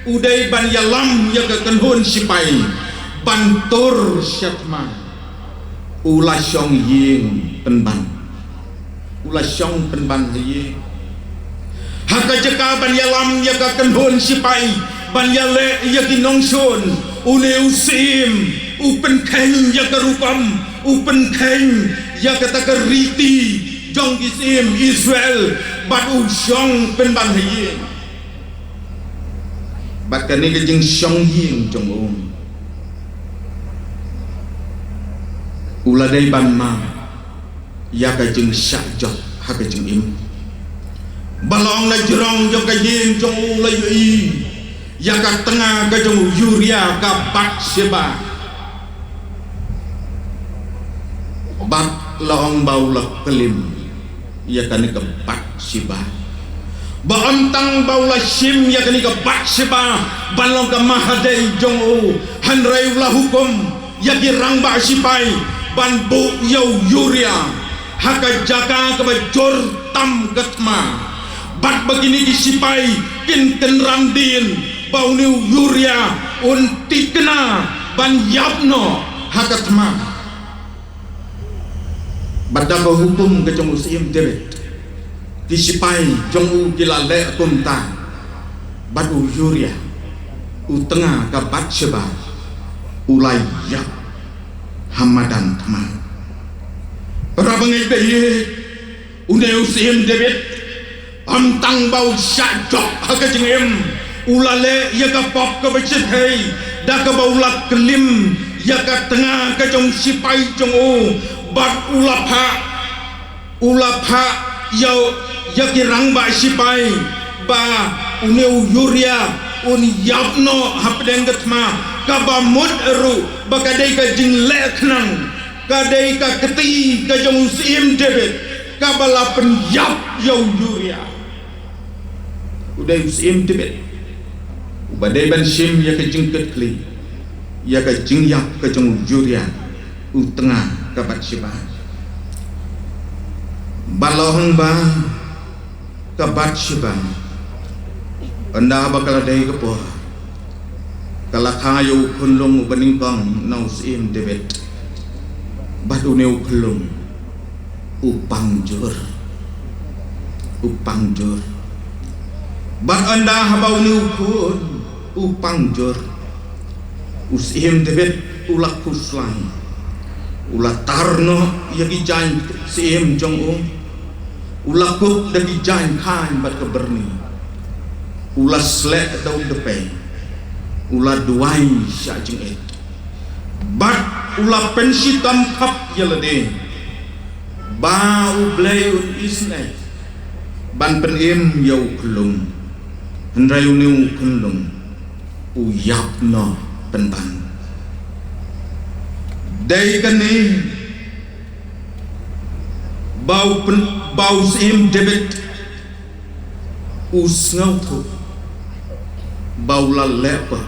udai ban yalam ya ka kanhon sipai bantur syatma ulah syong ying penban ulah syong penban ying haka jeka ban yalam ya ka kanhon sipai ban yale ya kinongson ule usim upen keng ya ka rupam upen keng ya ka takariti jong kisim Israel bat usyong penban hayin bat kani ke jing syong yin jong uladai ban ma ya ka jing syak jok ha ka jing im balong la jerong jok ka yin jong la yi ya ka tengah ka jong Yuria ka bat seba bat laong bau la kelim ya kani ke bat siba baantang baula sim ya kani ke bat siba balong ke mahadai jong hanrai ulah hukum ya girang ba sipai ban bu yau Yuria haka jaga ke bajor tam katma bat begini di sipai kin kenrandin bau niu Yuria unti kena ban yapno hakatma badaka hukum ke jong usim debet disipai jong u gilale kumta badu Yuria u tengah ka bat seba ulai yak hamadan tama rabangai bayi une usim debet amtang bau syajok haka jengem ulale ya ka pop ka becet hei da ka bau lak kelim ya ka tengah ka jong sipai jong u bat ulapha yau yakirang ba sipai ba uneu Yuria un yapno hapden gatma ka ba mud eru ba kadai ka jing leknang kadai ka keti ka jong sim debet ka bala pen yap yau Yuria udai sim debet badai ban sim ya ka jing ketli ya ka jing yap ka jong Yuria u tengah kabat siba balong ba kabat siba anda bakal dai kepo kala kayu kunlung beningkong nau sim debet badu neu kelung upang jur bat anda habau neu kun upang jur usim debet ulak kuslang ulah tarno yagi jain sim jong ulah kup dagi jain kain bat keberni ulah slek daun depe ulah duai sya jing et bat ulah pensi tam kap yalade ba u blai un isne ban pen im yau kelung hendrai uniu kelung u yap no penban dai kani bau sim debit usngau tu bau la lepa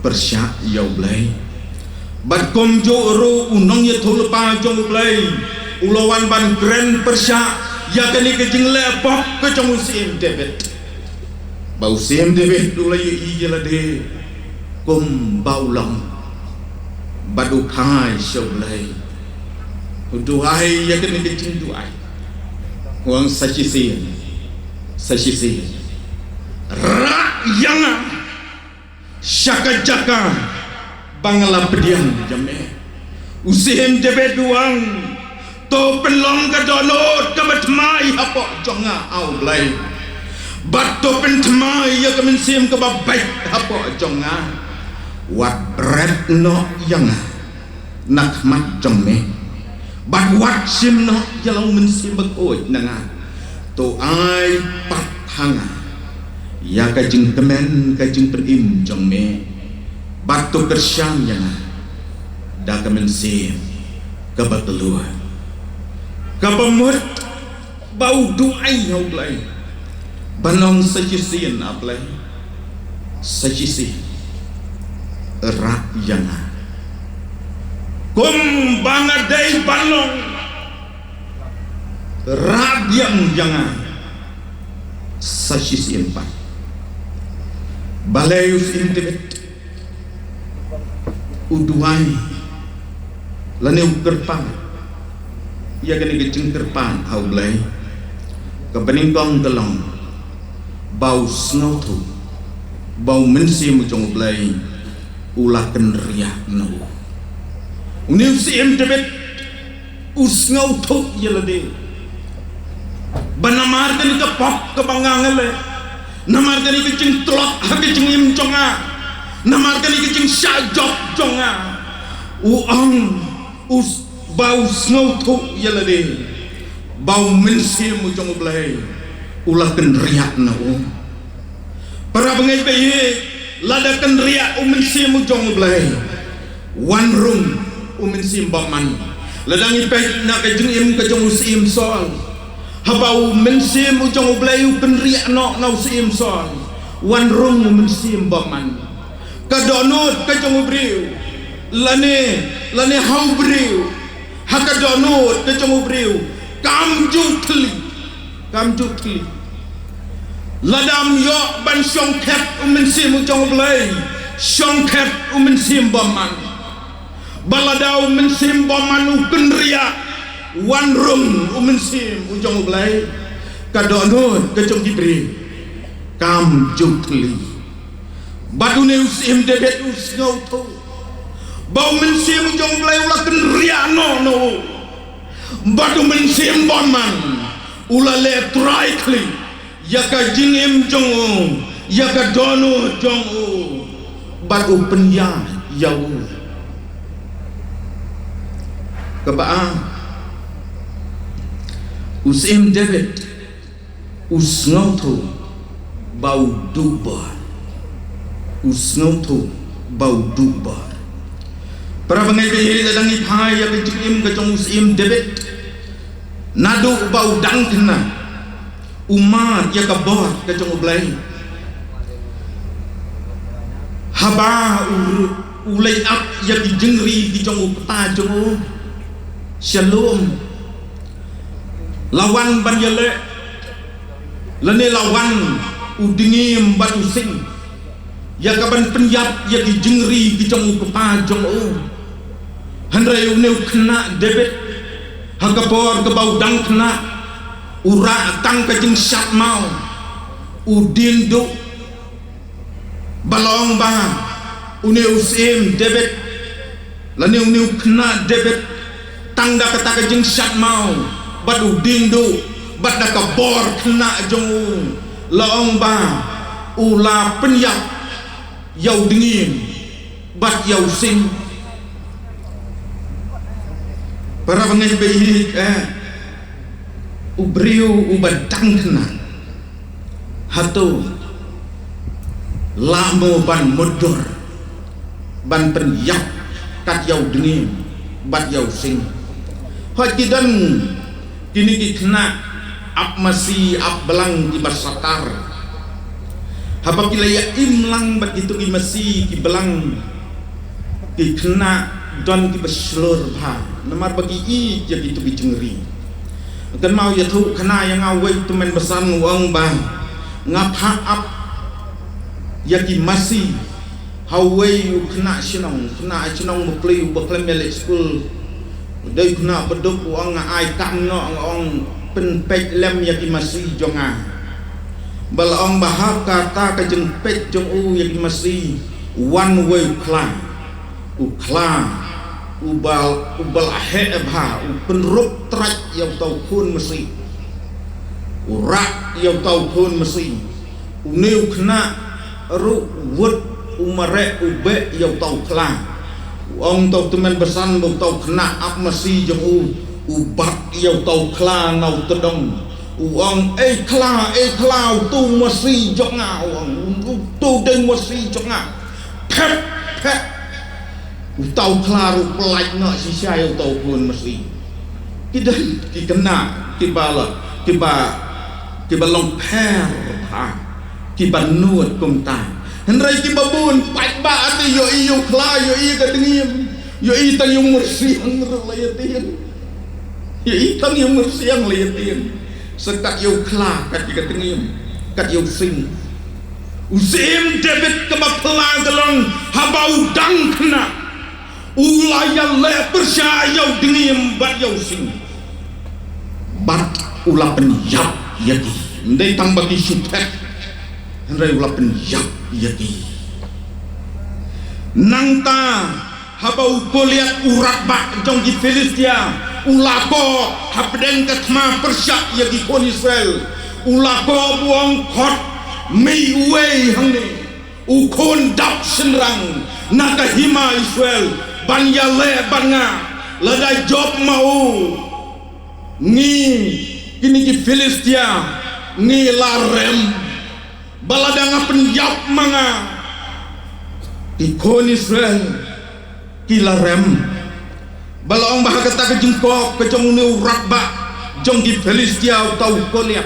Persya yau blai bat kom jo ro unong ye thol pa jong blai ulawan ban grand Persya ya kani ke jing le pok ke jong sim David bau sim David ulai i jela de kom bau long badu khai shau blai duai ya kani ke jing duai wang sachi si ra yang syaka jaka bangala pediang jame usim David duang to pelong ka donot ka matmai hapo jonga au blai bat to pen tmai ya ka min sim ka babai hapo jonga wat red no yang nak mat jome bat wat sim no jalau min sim bagoi nanga to ai pat hanga ya ka jing temen ka jing penim jome bat to kersyam yang da ka min sim ka batelua kapamut bau duai hau blai banong sajisian aplai sajisi rak yang kum bangadai banong rak yang jangan sajisi empat balayus intibet uduai lane ukerpang ia kena kecing kerpan hau blai kepeningkong telong bau snow tu bau mensi mucong blai ulah kenriak no uniu sim David usngau tu yelade banamar kena kepok kebangangale namar kena kecing telok kecing im jonga namar kena kecing syajok jonga uang us bau snow tu yelade bau mensi mucong blai ulah kenriak no para bengai bayi lada kenriak mensi mucong blai wan room mensi baman ladangi pek nak kejeng im kejong usim soal habau mensi mucong blai kenriak no na usim soal wan room mensi baman kadonot kejong briu lane hau briu hakadonot kejong briu kamju tli ladam yo ban songket mensi mucong blai songket mensi baman baladau mensi baman kenria wan room mensi mucong blai kadonot kejong gibri kamju tli badune usim David usngau tu bau mensi mucong blai ulah kenria no batu mensim baman ulale traikli yaka jingim jongo yaka dono jongo batu penya yau kebaan usim David usngau tu bau dubar usngau tu bau dubar para bengai behiri dadangi phai ya kecim kecong usim David nadu bau dang kena umar ya kabor kecong blai haba ulai up ya dijengri di jong peta jong shalom lawan ban yale lane lawan udingim batu sing ya kaban penyap ya dijengri di jong peta jong handrai uneu kena David hakapor ke bau dang kena ura tang kajing syat mau udin do balong ba uneu sim David lani uneu kena David tang da kata kajing syat mau bat udin do bat da kabor kena jong laong ba ula penyap yau dingin bat yau sim para bengai bayi ubriu ubadang kena hatu lamo ban modor ban penyak kat yau dengim bat yau sing hot kidan kini kena ap masih ap belang di basakar haba kilaya imlang bat itu ki masih ki belang ki kena don ki beslur bha namar bagi i jadi itu ki jengri kan mau ya thu kena yang awai tu men besan wang bang ngap ap ya ki masih hawai kena sinong mukli baklam melek school dai kena beduk wang ai kam no ong pen pek lem ya ki masih jonga bal ong bahak kata ka jeng pek jong u ya ki masih one way klan ubal ahe bha penrup trach yang tau kun masih urak yang tau kun masih uniu kena ru wud umare ube yang tau klan ong tau temen besan bau tau kena ap masih jeng ubat yang tau klan nau tedong ong kla tu masih jonga ong tu deng masih jonga pep tau kla ru pelaj nak si saya tau pun masih kita kena tiba long per tiba nuat kumta Henry ki babun pat ba ati yo kla yo ka dengim yo tang yung mursiang relayatin yo tang yung mursiang relayatin sekat yo kla kat ka dengim kat yo sing usim debit ka bapla galong habau dang kena ulaya le percaya dengim bat yo sing bat ula penyap yaki ndai tang bagi supet Henry ula penyap yaki nangta habau poliat urat bak jong di Filistia ulako habdeng katma persyak yaki kon Israel ulako buang kot mei wei hangne ukon dap senrang naga hima Israel banyale banga ladai job mau ngi kini ki Filistia ngi larem baladanga penjap manga ikon Israel kila rem balaong bahag kata ke jengkok ke jong ni uratba jong di Filistia tau kolia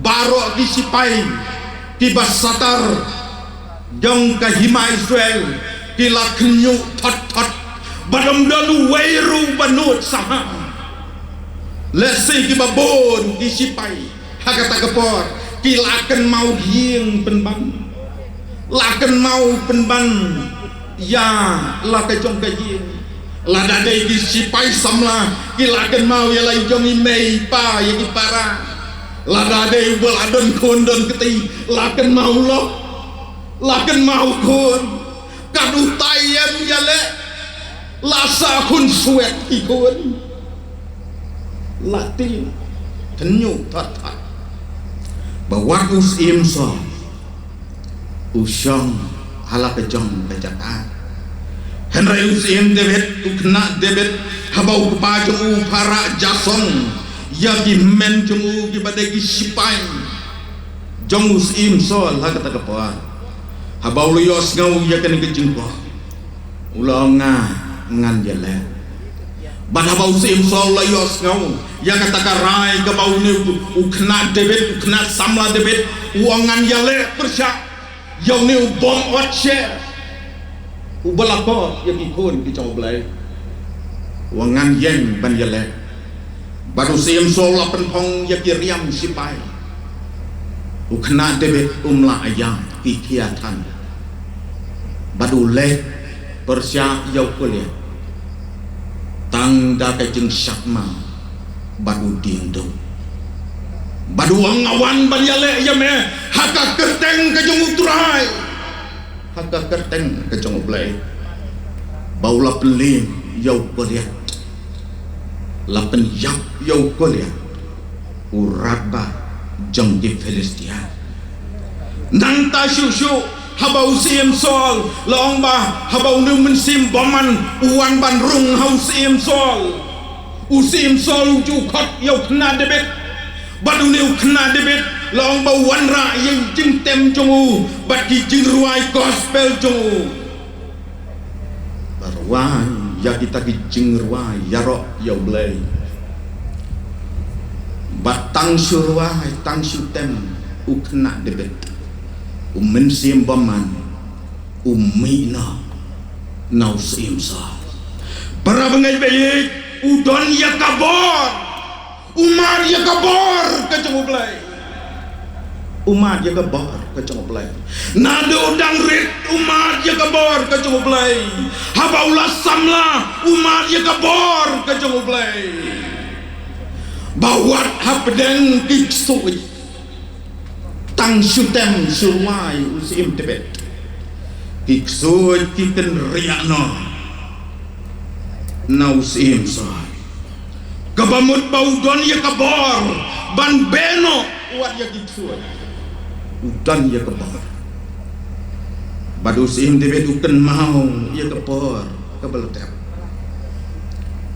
baro di sipai di basatar jong ke hima Israel kila kenyu tot badam dalu weiru banut sama lesi ki babon di sipai hagata kepor kilakan mau hieng penban lakan mau penban ya laka jong kajing lada dai di sipai samla kilakan mau ya lai jong imei pa ya ki para lada dai bol adon kondon keti lakan mau lo lakan mau kon kadu tayem ya le lasa kun suet ikon latin tenyu tat bahwa usim so usyong halak kejong kejataan Henry usim debet ukna debet habau kepajong para jasong yagi men jong gibadegi sipai jong usim so halak kata kepoa habau luyos ngau yakan kejingko ulonga ngan jale ban habau usim so luyos ngau yang kata karai ke bau ni ukna debit ukna samla debit uangan yale persyak yang ni bom ot share ubalako yang ikon ki chau blai uangan yen ban yale baru sim so la pen phong ya ki riam sipai ukna debit umla ayam ki kiatan badu le persyak yau kuliah tang da ka jeng syakma badu dindo badu ngawan banyale ya me haka kerteng ke jong utrai haka kerteng ke jong blai baula pelim yau kolia lapen yap yau kolia uraba jong di Filistia nang ta syu habau sim sol long ba habau nu men sim boman uan ban rung hau sim sol usim sol jukot yau kena debet badu neu kena debet long bau wanra yang jing tem jongu bagi jing ruai gospel jongu barwai ya kita ki jing ruai yarok yau blai batang surwai tang sutem u kena debet mensim baman umina nau simsa para bengai bayi udon ya kabor umar ya kabor kecunguplay umar ya kabor kecunguplay nado udang rit umar ya kabor kecunguplay habaulah samla umar ya kabor kecunguplay bawat hapdeng kiksui tang syutem surwai usim tebet kiksui kiken riakno na usim sah kabamut baudon ya kabor ban beno uat ya kiksui udan ya kabor badu usim tebet uken mau ya kabor kabeletep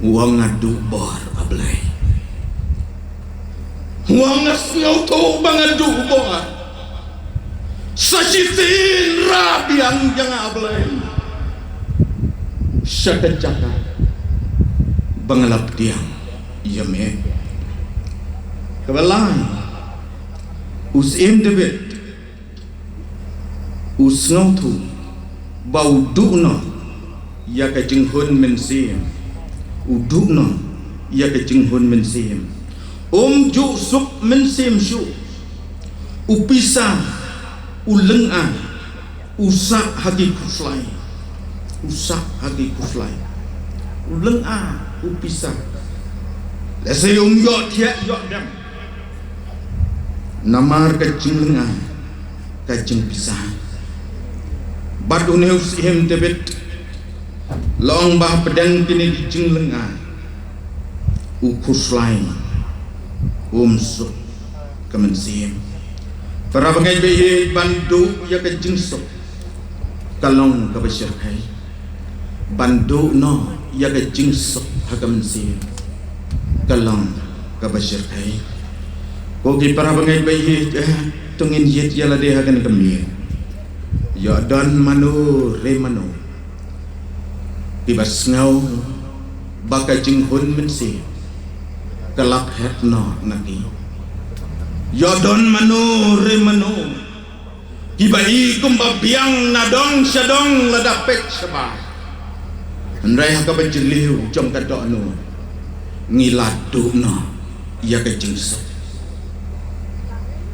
uang ngadu bor ablay uang ngasnyau tu bangadu bor sajitin rabiang jangan ablay syakacaka bangalap diang yame kabalai usim debit usngau tu bau dukno ya kajinghun mensim udukno ya kajinghun mensim ju sup mensim syu upisa ulengah usak hati kuslai ulengah upisa lese yo tiak yo dam namar kajing lengah kajing pisah badu neus hem tebet long bah pedang kini dijing lengah ukuslai sup kemensim para pengai bayi bandu ya kajing sup kalong kabasyakai bandu no ya kajing sup hakamensim kalong kabasyakai kogi para pengai bayi tungin yet yala de hakan kemir ya dan manu re manu tibas ngau bakajing hun mensim kelak hetno naki yodon manu re manu kibai kumbabiang nadong syadong ladapek sabah andrai haka bajeliu jom kadok anu ngiladu no ya kajing so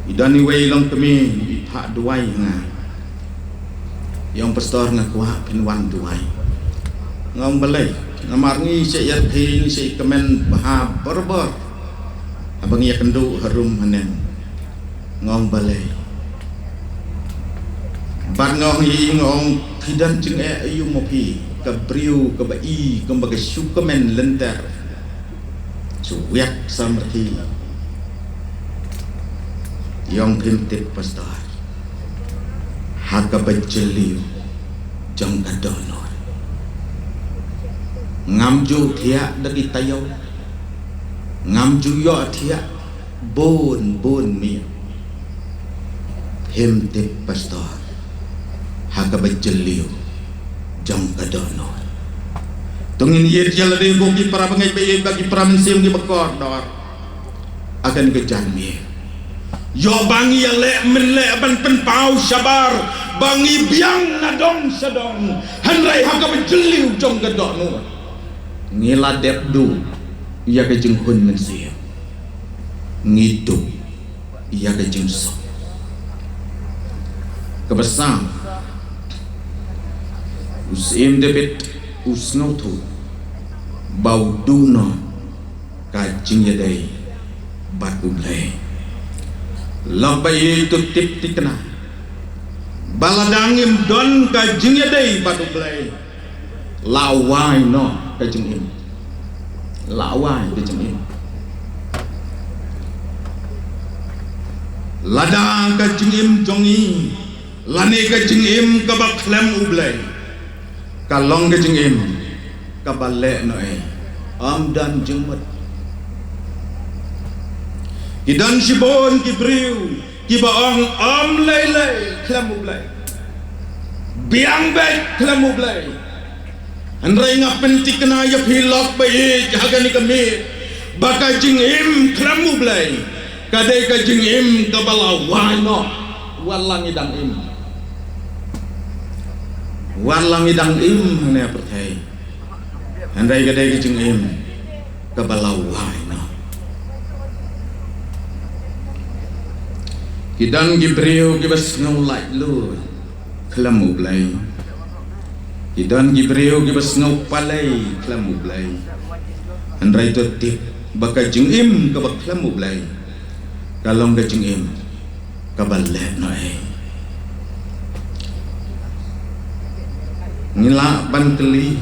idani wei long kemi hak duai nga yang pastor ngakwa pinwan duai ngom balai namar ni saya yakin saya kemen bahab berber abang ya kendu harum hanen ngong balai bar ngong yi ngong kidan jeng ayu mopi kabriu kabai kembaga syukemen lenter suwet samerti yang primitif pastor haka bajeliu jong kadono ngamju thia dagi tayo ngamju yo thia bon mi hem te pastor haka bajeliu jong kadono tungin yet jala de bogi para pengai bayi bagi para mensim di bekor dor akan kejanmi yo bangi yang le menle ban penpau sabar bangi biang nadong sadong hanrai haka bajeliu jong kadono ngiladep du ia kejeng hun mensia ngidu ia kejeng sok kebesar usim debit usno tu bau duno kajing yadai batu blai labai tu tip tikna baladangim don kajing yadai batu blai lawai no kajing im lawai kajing im lada kajing im jongi lane kajing im kabak klem ublai kalong kajing im kabale noe am dan jengmet kidan sibon kibriu kibaong am lele klem ublai biang baik klem ublai andrai ngapen tikna ya pilok bayi jaga ni kami baka jingim klamu blai kadai ka jingim kabala wano walang idang im wan lang idang im ne perthai andai gadai ki jing im ka balau hai na kidan gi breu gi bas ngau lai lu kelamu blai kidan gi breu gi bas ngau palai kelamu blai andai to tip baka jing im ka bak kelamu blai kalong ga jing im ka balet no ngila ban keli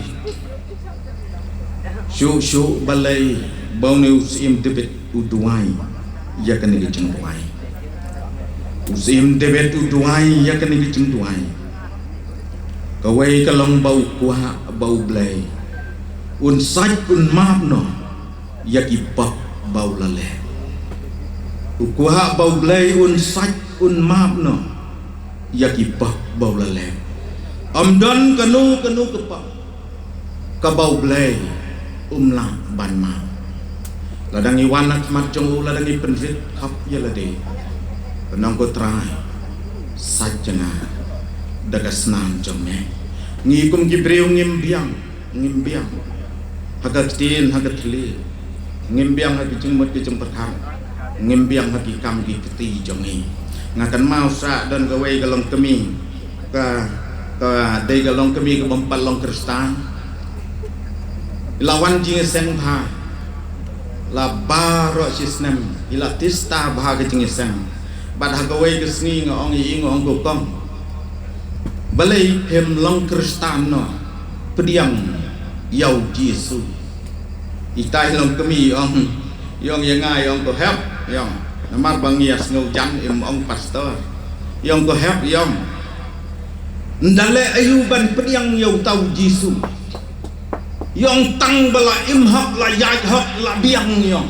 syu balai bau ne usim debet uduai ya kan ni jeng duai usim debet uduai ya kan ni jeng duai kawai kalong bau kuah bau blai un sajt un maaf no ya ki pak bau lale kuah bau blai un sajt un maaf no ya ki pak bau lale Amdan kanu kepak kabau blai umla ban ma ladang iwan mat jong ladang i penrit khap yalade penang ko trai sajana dagasnan jong me ngi kum ki breu ngim biang hagat tin hagat li ngim biang hagi jeng mot ki jeng perkar ngim biang hagi kam ki keti jong ni ngakan mau sa dan gawai galong kemi ka dai galong kami ke bempat long kristan lawan jing seng tha la baro sisnem ila tista bha ke jing seng bad ha gawai ke sni ngong i ngong ko kom balai hem long kristan no pediang yau jisu itai long kami ong yong yang ngai ong ko help yong namar bangias ngau jan im ong pastor yong ko help yong ndale ayuban priang yau tau jisu yong tang bala imhak la yai hak la biang yong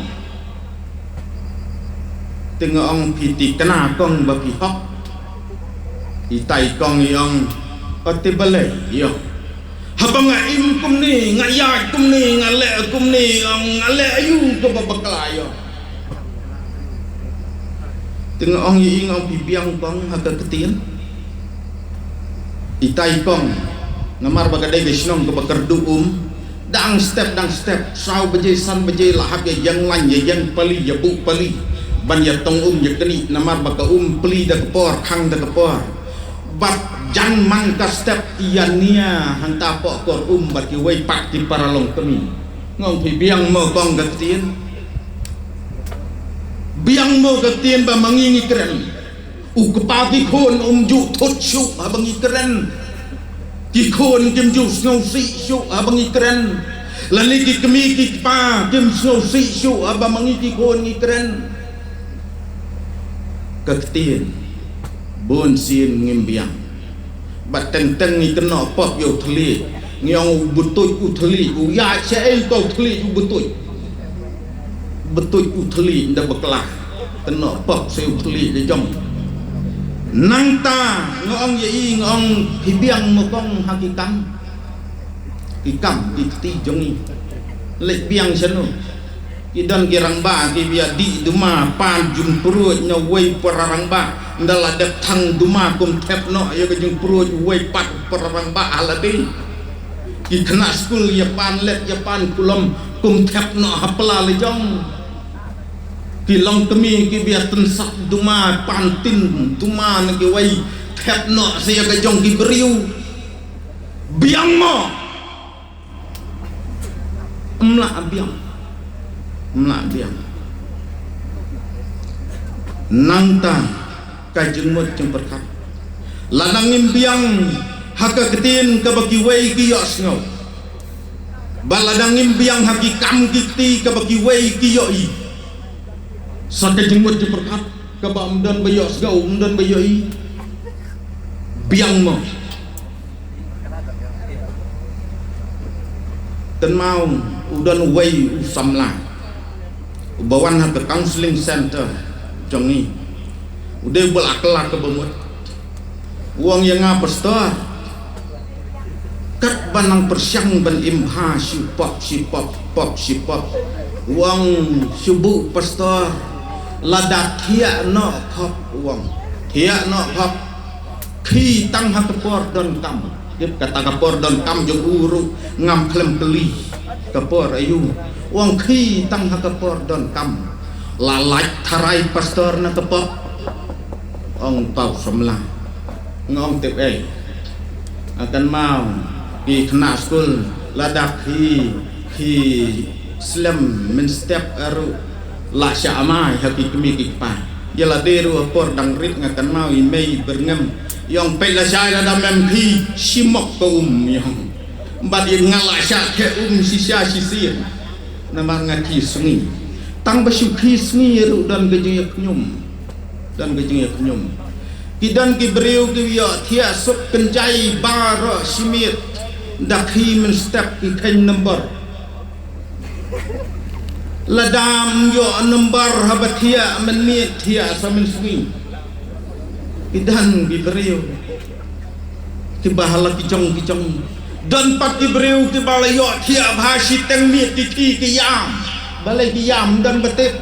tengah ong piti kena kong bagi hak itai kong yong ote balai yong habang im kum ni ngayai kum ni ngale kum ni ong ngale ayu ke babakla yong tengah ong ing ong biang kong hak ketien itai kong ngamar bagadai besnong ke bakardu dang step sau bejai san bejai lahap ya yang lain ya yang pali ya bu pali ban ya tong ya keni namar baka peli da kepor khang da kepor bat jan man ka step iania hang ta po kor bat ki wei pak ti paralong kemi ngong pi biang mo kong gatien biang mo gatien ba mangingi keren ukepati khôn ju thot shu abangi keren ki khôn kim ju ngau si shu abangi keren lali ki kemi ki pa kim ngau si shu abangi ki khôn ngi keren ketien bon sin ngimbiang bat teng ngi kena pop yo thli ngiong butut u thli u ya che ko thli u butut u thli nda beklah kena pop se u thli de jong nang ta ngong ye ngong hibiang mo kong hakikam ikam ikti jongi lek biang seno kidan girang ba ki bia di duma pan jum perut nya wei perarang ba ndala dep thang duma kum tep no ya ke jung perut wei pat perarang ba alade ki kena school ya pan let ya pan kulom kum tep no hapla le jong ki long kemi ki biar tensak duma pantin duma ngi wai tep no saya ke jong ki beriu biang mo mla biang nangta ka jengmut jeng perkat lanang biang haka ketin ka bagi wai ki yos ngau baladang biang haki kam kiti ka bagi wai ki yoi saka jengmut jeng perkat ka ba amdan bayos gau amdan bayoi biang mo ten mau udan wai usamla bawan ke counseling center jongi udah belaklah ke bemut uang yang pastor kat banang persyang ban imha sipop uang subuh pastor ladak hiak no khop uang hiak no khop khi tăng hak por don kam dia kata kapor don kam jong uru ngam klem keli kapor ayu wong khi tang ha kapor don kam lalai tharai pastor na kapor ong tau semla ngong tep akan mau di kena school ladak hi slam men step aru la sha amai haki kemi kipa yala deru apor dang rit ngakan mau imei berngem yang pe la sha la dam mem hi simok ko yang bad yang ngala sha ke si sha si si nama ngati sungi tang basu khi sungi ru dan gejeng nyum kidan ki breu ki ya thia sok kenjai bar simit dakhi men step ki khen number ladam yo number habatia men mit thia samen sungi kidan ki breu ki bahala ki jong dan pat ki breu ki balai yo thia bhashi teng mit ki yam balai ki yam dan betet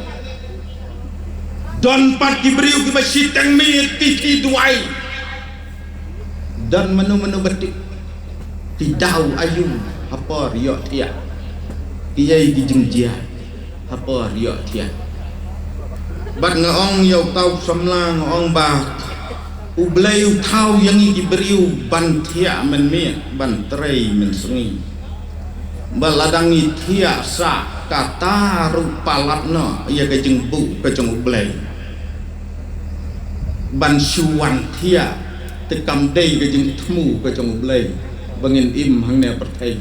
don pat ki breu ki bashi teng mit ki duai dan menu betik ki dau ayu apa yo thia ki yai ki jengjia apa rio thia bat ngaong yo tau samlang ong ba u bleu thau yang ki beriu ban thia men me ban trei men sungi baladangi thia sa kata rupalapno ya ke jeng bu ke jeng blei ban suwan thia tekam dei ke jeng thmu ke jeng blei bangin im hang ne perthai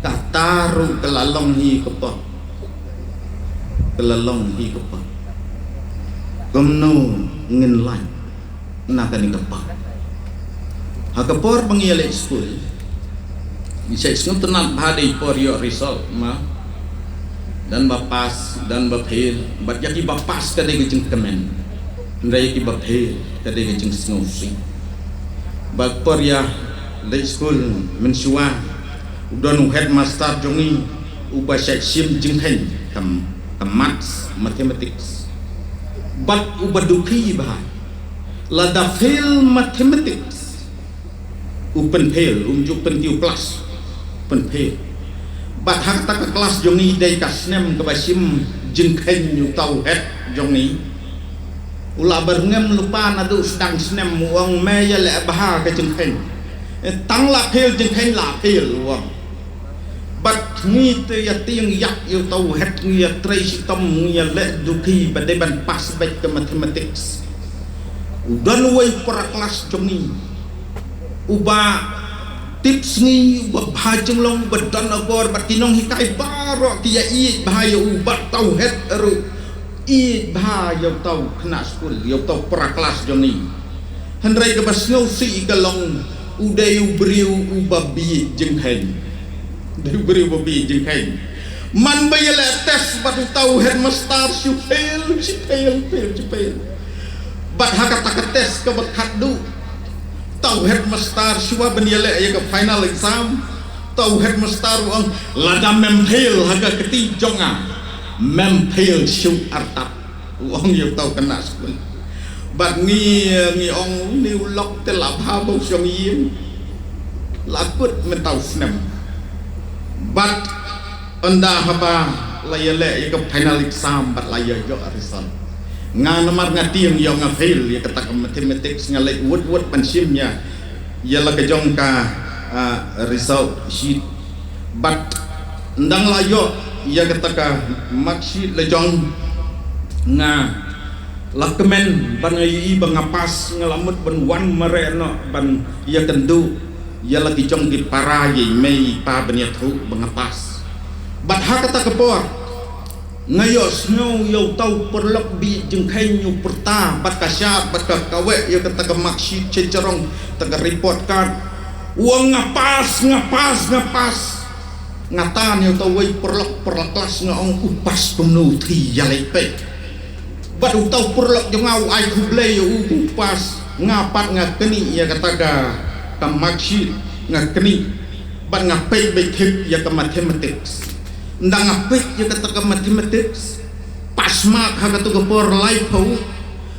kata ru kelalong hi kepo kelalong hi kepa gomno ngin lain nakani kepa hakapor pangiale school bisa isngot tenat bhadai por yo result ma dan bapas dan baphel bat yaki bapas kade gejeng kemen ndai ki baphel kade gejeng snosi bak por ya le school mensua udon headmaster jongi uba section jeng hen kam mathematics but ubaduki bahai lada fail mathematics open fail unjuk pentiu plus pen fail but hak tak kelas jongi dai kasnem ke basim jengken yu tau het jongi ula berngem lupa nadu sedang snem wong meya le baha ke jengken tang la fail jengken la fail wong bat ngi te ya tiang yak yo tau het ngi ya trei sitom ngi ya le duki badai ban pas baik ke mathematics udan wei para kelas jongi uba tips ngi uba bhajeng long badan agor bat kinong hikai baro kia i bahaya ubat tau het eru i bahaya tau kena school yo tau para kelas jongi hendrai ke basno si galong udai ubriu uba bi jenghen diberi babi jengkai man bayale tes batu tahu headmaster si fail bat hakata tes ke bakat du tahu headmaster siwa beniale ya ke final exam tahu headmaster wong lada mempel haga keti jonga mempel siu artap wong yo tahu kena school bat ngi ong ni lok te la ba bo siong yim lakut mentau snem bat anda haba layale ya ke final exam bat laya yo result nga nomor ngati yang nga fail ya kata mathematics ngalai word pensimnya ya la ke jong ka result sheet bat ndang layo ya kata ka mark sheet le jong nga lakemen ban ngai bang ngapas ngalamut ban wan mareno ban ya kendu ya lagi jong di para ye mei pa benya thu bangapas bat ha kata kepor ngayos nyo yo tau perlok bi jeng khain nyu perta bat kasya bat ka kawe ya kata ka maksud cecerong taga report card uang ngapas ngatan yo tau wei perlok kelas ngaong upas pemnu thi ya lepe bat tau perlok jong au ai kuble yo upas ngapat ngakeni ya kata ka maksud ngakeni ban ngapay bekip ya ke mathematics ndang ngapay ya kata ke mathematics pasmak ha kata ke por life ho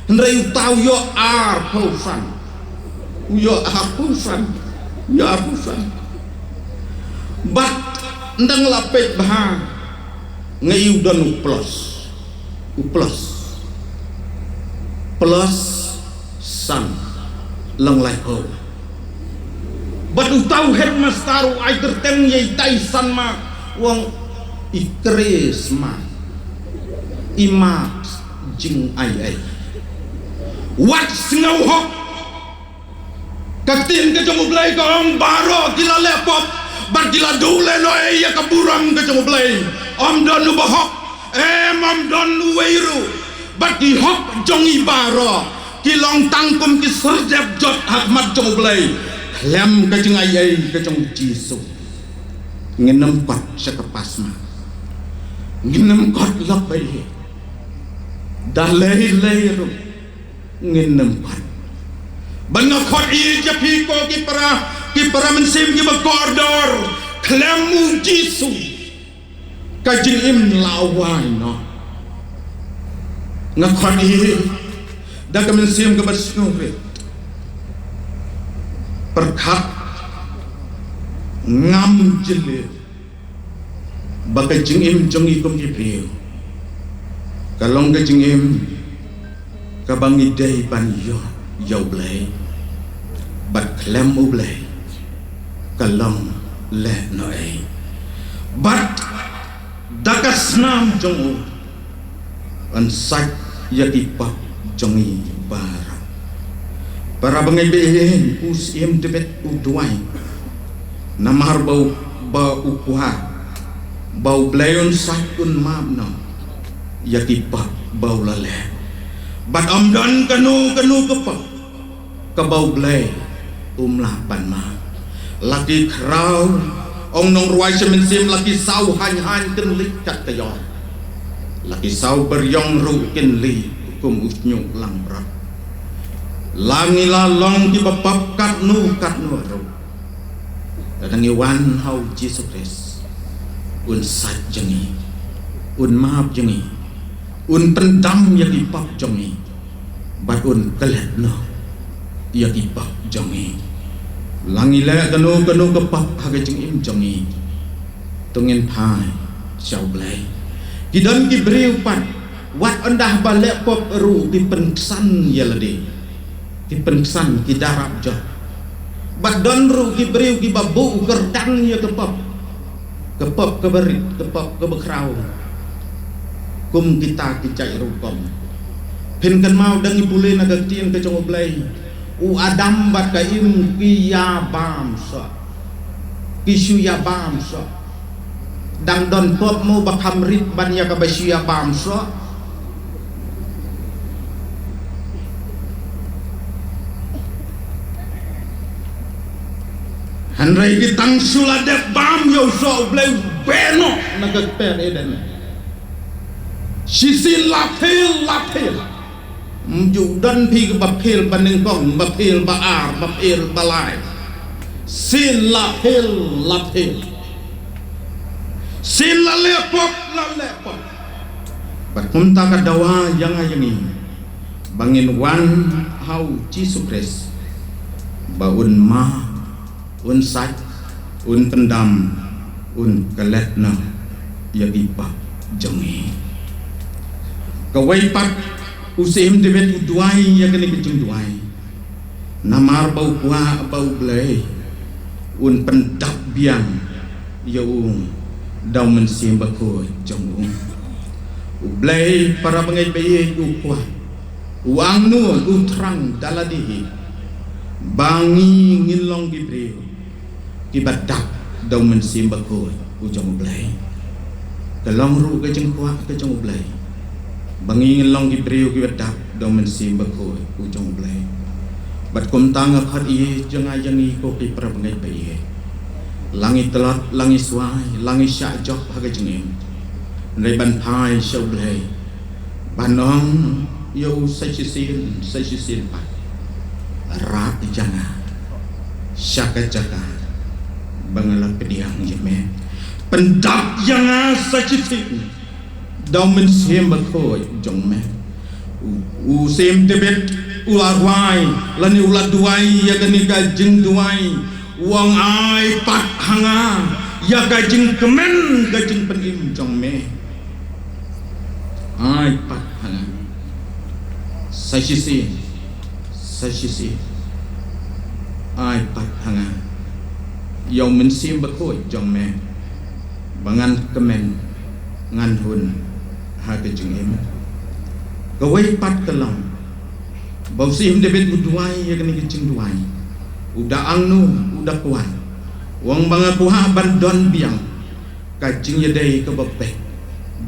ndai tau yo ar po fan ya pusan bat ndang lapet bah ngai udan plus san lang lai ho bat utau het mastaru ai terteng yai tai san ma wong ikres ma ima jing ai wat singau ho katin ke jong blai ko om baro gila lepop bat gila dule no ya kaburam ke jong blai om don nu bahok om don nu weiru bat di hok jong ibaro ki long tangkum ki serjap jot hak mat jong blai lem ke jeng ai ke jong jisu nginem kot sekepasma nginem kot labai dah lehi-lehi nginem kot banga kot i japi ko ki para mensim ki bakordor klemu jisu kajing im lawai no ngakot i dah ka mensim ke basnure perkat ngam jele baka jingim jongi kom ki priyo kalong ka jingim ka bangi dai pan yo blai bat klem u blai kalong le no ai bat dakas nam jongu an sak yaki pa jongi para bangai behen us im tebet u duai namar bau ukuha bau blayon sakun mamno yaki pa bau lale bat amdan kanu kepa ke bau blay lapan ma laki krau ong nong ruai semensim laki sau han ken lik kat kayon laki sau beryong ru ken li kum usnyuk lang brak langi lalong ki bapap kat nu ru kadang iwan hau Jesus Christ un sat jengi un maaf jengi un pendam yang ipap jengi bat un kelet no yang ipap jengi langi le kanu kepap haga jengim jengi tungin pai chau blai kidan ki breu pat wat endah balik pop ru ki pensan yalade ki pensan ki darab jo bat don ru ki breu ki babu gerdan ya kepap keberit kepap kebekrau kum kita kicai rukom pin kan mau dangi pule naga tien ke jong blai u adam bat ka im ki ya bam so ki shu ya bam so dang don pop mo bakam rit ban ya ka bashu ya bam so Handrai ki tang suladep bam yo so blai beno naga per eden Shisin lapil Mju dan pi bapil banengkong bapil baar bapil balai sin lapil sin lalepop berkunta kadawa yang ini bangin wan hau Jesus Christ baun ma un sat un pendam un keletna ya ipa jengi kawai pat usim debet uduai ya kene kecung duai namar bau kuah bau blai un pendap biang ya dau mensim bako jong blai para bangai bayi kuah uang nu utrang daladi bangi ngilong gibreu kibadak dau mensim bako ujong blai kalong ru ke jeng kuah ke jong blai bangi ngilong gibreu kibadak dau mensim bako ujong blai bat kum tang khat i jenga jengi ko ki pra bangai bayi langit telat langit suai langit syak jok haga jengem nai ban pai shau blai banong yo sai sin pat rak janga syaka jaka bangala pediang jeme pendap janga sacitin dau mensim bako jong me u sem tebet ularwai lani ulat duai ya kani ka jeng duai wang ai pat hanga ya gajing kemen gajing penim jong me ai pat hanga sashisi ai pat hanga yau mensim bakoi jong me bangan kemen ngan hun ha gajing em kawai pat kelam bau sim debet uduai ya kini gajing duai udah angnu udah kuat wang banga kuha bandon biang kajing yadai ke bebek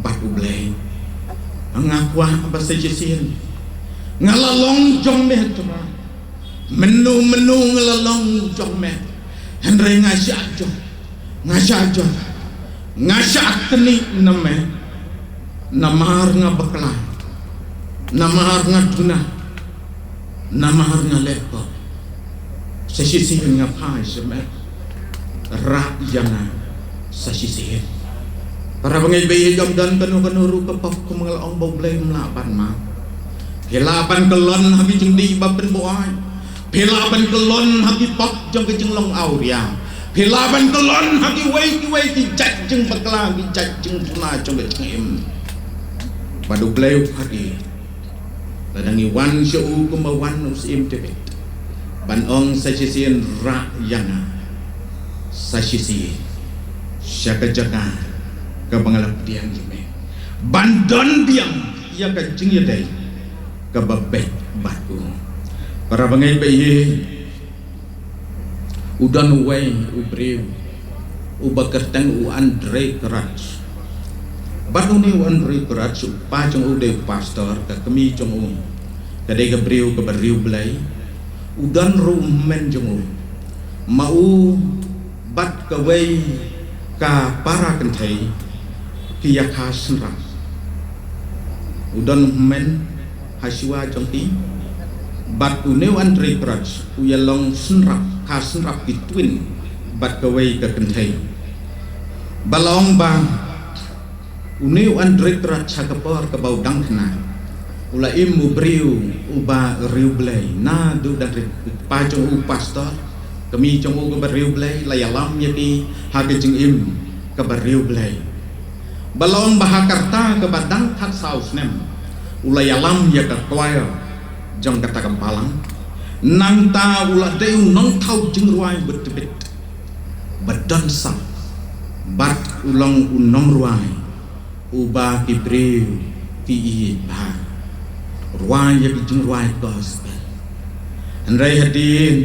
batu blay ngakuah apa saja sih ngalalong jong meh tuma menu ngalalong jong meh henry ngasyak keni name namar ngabakla namar ngaduna namar ngalepo sesisi ngapai semet rak jana sesisi para pengai bayi jom dan kanu kepop kumengal ong bau blay melapan ma pelapan kelon habi jeng di bapen boai pelapan kelon habi pop jong kejeng long auria pelapan kelon habi wei ki jat jeng bakla ki jat jeng tuna jong kejeng em padu blay hadi ladangi wan syau kumawan usim tebet ban ong sasisian rak yana sasisi syaka jaka ke bangalap diang jime bandon diang ia ka jing yadai ke babek batu para bangai bayi udan uway ubriu ubakerteng u Andre Keraj batu ni u Andre Keraj pa jong u de pastor ke kemi jong u kadai ke briu ke beriu belai udan rumen jong u mau bat kawai ka para kentai kia khasnra udan men haswa jongti bat uneu Andre Keraj uyalong senrap khasnrap between bat kawai ka kentai balong bang uneu Andre Keraj hakapor ka bau dangkna ula imu briu uba riu blay na du dari pajong u pastor kami jong u ka riu blay layalam yaki hagajing im ka riu blay balong bahakarta ke badang tak saus nem ula yalam ya ka kwaya jong kata kempalang nang ta ula deu nong tau jing ruai betebet badan sang bat ulang unong ruai uba kibriu ki ba ruai ya jing ruai gospel andrai hadin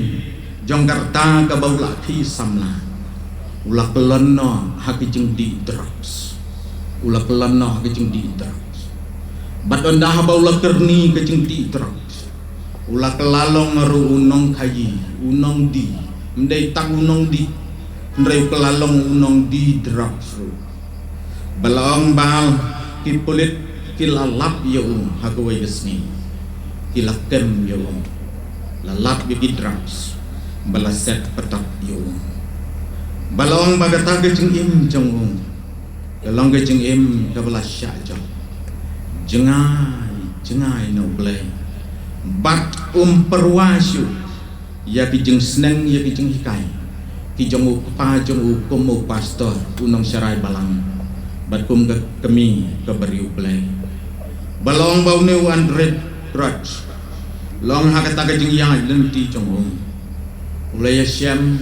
jong karta ka baula ki samla ula kelonno haki jing di drugs ula kelonno haki jing di drugs bat ondah baula kerni ke jing di drugs ula kelalong ngaru unong kayi unong di mendai tak unong di ndrai kelalong unong di drugs balong bal ki pulit kilalap yo hagawai gesni kilakem yo lalap yo drugs balaset petak yo balong bagata gejeng im jong galong gejeng im kabala syaja jengai no blay bat perwasyu ya kijeng seneng ya kijeng hikai kijeng pa jong komo pastor unong syarai balang bat kum kemi kabariu blay balong bau ne Andre Keraj long hakata gejeng yang lenti jong ulai syam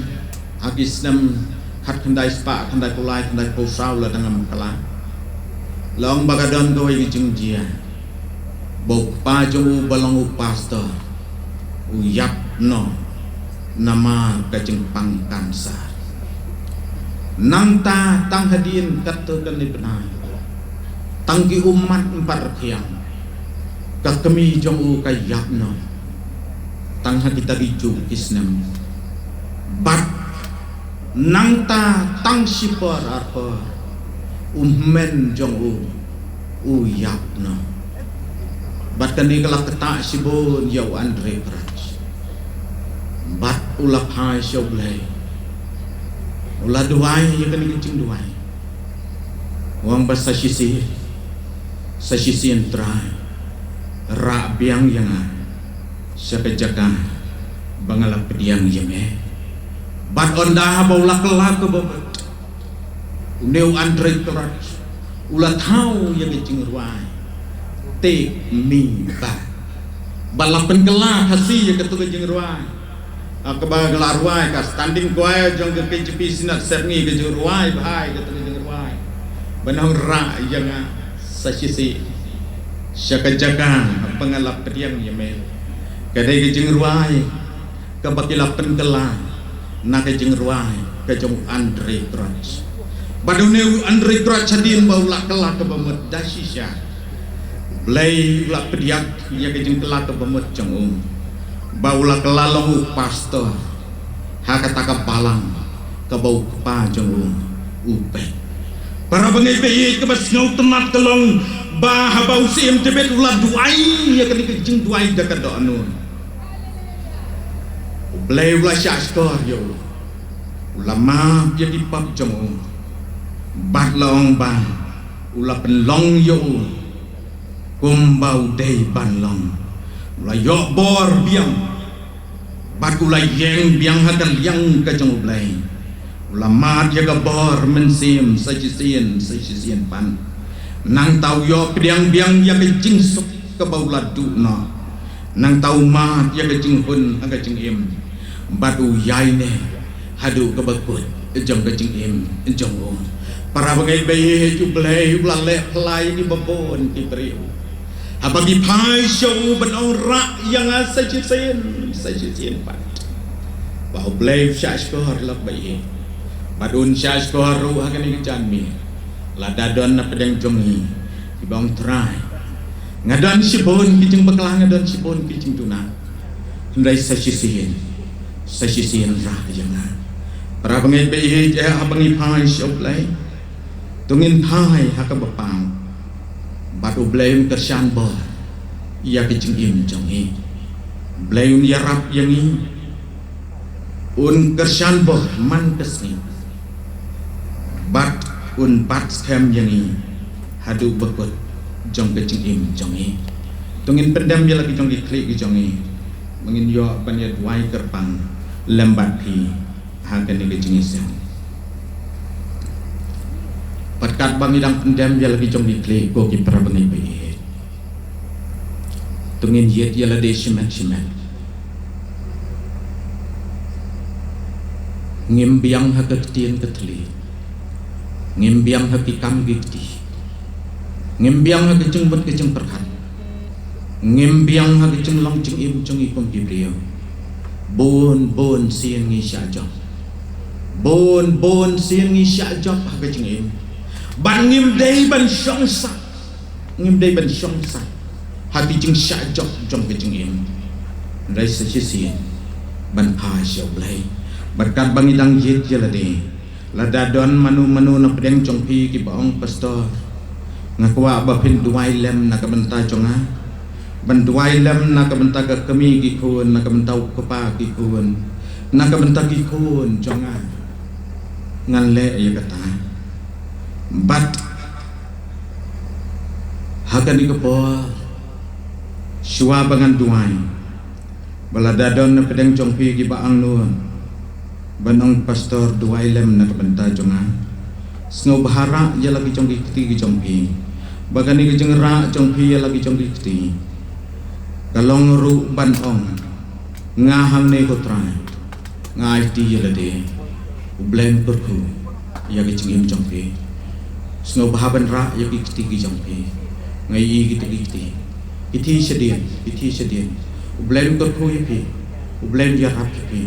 hagisnam khat khandai spa khandai kulai khandai posau la dangam kala long bagadon go gejeng jia bau pa jong balong pastor uyap no nama gejeng pangkansa nangta tang hadin kata kan benar tangki umat empat kiam kakemi jong u kayap no tang kita riju kisnem bat nangta tang sipor arpa men jong u yap no bat kani kelak ketak sibun yau Andre Keraj bat ulap hai syoblay ulah duai ya kani kencing duai wang basa sisi entra rak biang yang siapa jaga bangalap pediang yeme bat onda bau lak neu Andre Torat ulah tahu yang cingruai te mi ba balapan kelah kasih yang ketua cingruai akaba gelarwai ka standing kuai jong ke KJP sinat serni ke cingruai bahai ketua cingruai benang ra yang sasisi syakajakan pengalap pediang yamel kadai ke cingruai ke bakilapan kelah nak ke cingruai ke jong Andre Torat Badune Andre Torat cadin bau lak kelak ke bamut dasisya Blay lak pediak ya ke jeng kelak ke bamut jeng bau lak kelalong pastor hakata ke palang ke bau kepa jeng upe para bengai bayi ke basngau tenat kelong bah bau sim tebet ulah duai ya ke jeng duai dekat do anun Blay ulah syaskor ya ulama ya dipap jeng bat long ban ula penlong yo kumbau dei ban long ula yo bor biang bat ula yeng biang hakan yang ka jong blai ula mat ya ka bor mensim sajisien pan nang tau yo piang biang ya ke jing sok ka bau la du no nang tau mat ya ke jing hun aga jing im bat u yai ne hadu ka bakut jong ka jing im jong para bagai bayi jublay ulale pelai di babon di beriu abagi pai show benong rak yang sajisen pat bau blay syashkor lak bayi badun syashkor ru akan ni janmi ladadon na pedang jongi di bang trai ngadan sibon kijing baklah ngadan sibon kijing tuna ndai sajisen rak yang para bagai bayi abangi pai show blay tungin thai haka bapang batu blame kersan bor ia kicing im jongi blame yarap yangi un kersan bor man kesni bat un bat scam yangi hadu bekut jong kicing im jongi tungin pendam dia lagi jong diklik jongi mengin yo panyat wai kerpang lembat pi haka ni kicing isam Patkat bang idang pendam dia lagi jom diplay ko ki para bengai bayi tungin yet dia lade shimat ngimbiang hakatien ketli ngimbiang hakikam giti ngimbiang hakijeng bet kejeng perkat ngimbiang hakijeng long jeng im jeng ikom kibriyo bon siang ngi syajok bon siang ngi syajok hakijeng im ban ngim day ban syong sa hati jeng syajok jong ke jeng im rai sesien ban pa syau blai berkat bang idang yit jalade ladadon manu na pedeng jong pi ki baong pastor ngakwa ba pin duai lem na kabenta jonga ban duai lem na kabenta ka kami ki kun na kabenta pa ki kun na kabenta ki kun jonga ngan le ya kata bat hakan di kepor syua bangan duai baladadon na pedang jongpi ki baang nuan banong pastor duai lem na kabenta jonga snow bahara ya lagi jongki kiti ki jongpi bagani ki jengra jongpi ya lagi jongki kiti kalong ru ban ong ngahang ne kotra ngai ti ya lade blame perku ya ki jengim jongpi snow bahaban ra ya kiti ki jongpi ngai yi kiti iti sedien blame perku ya pi blame ya rap pi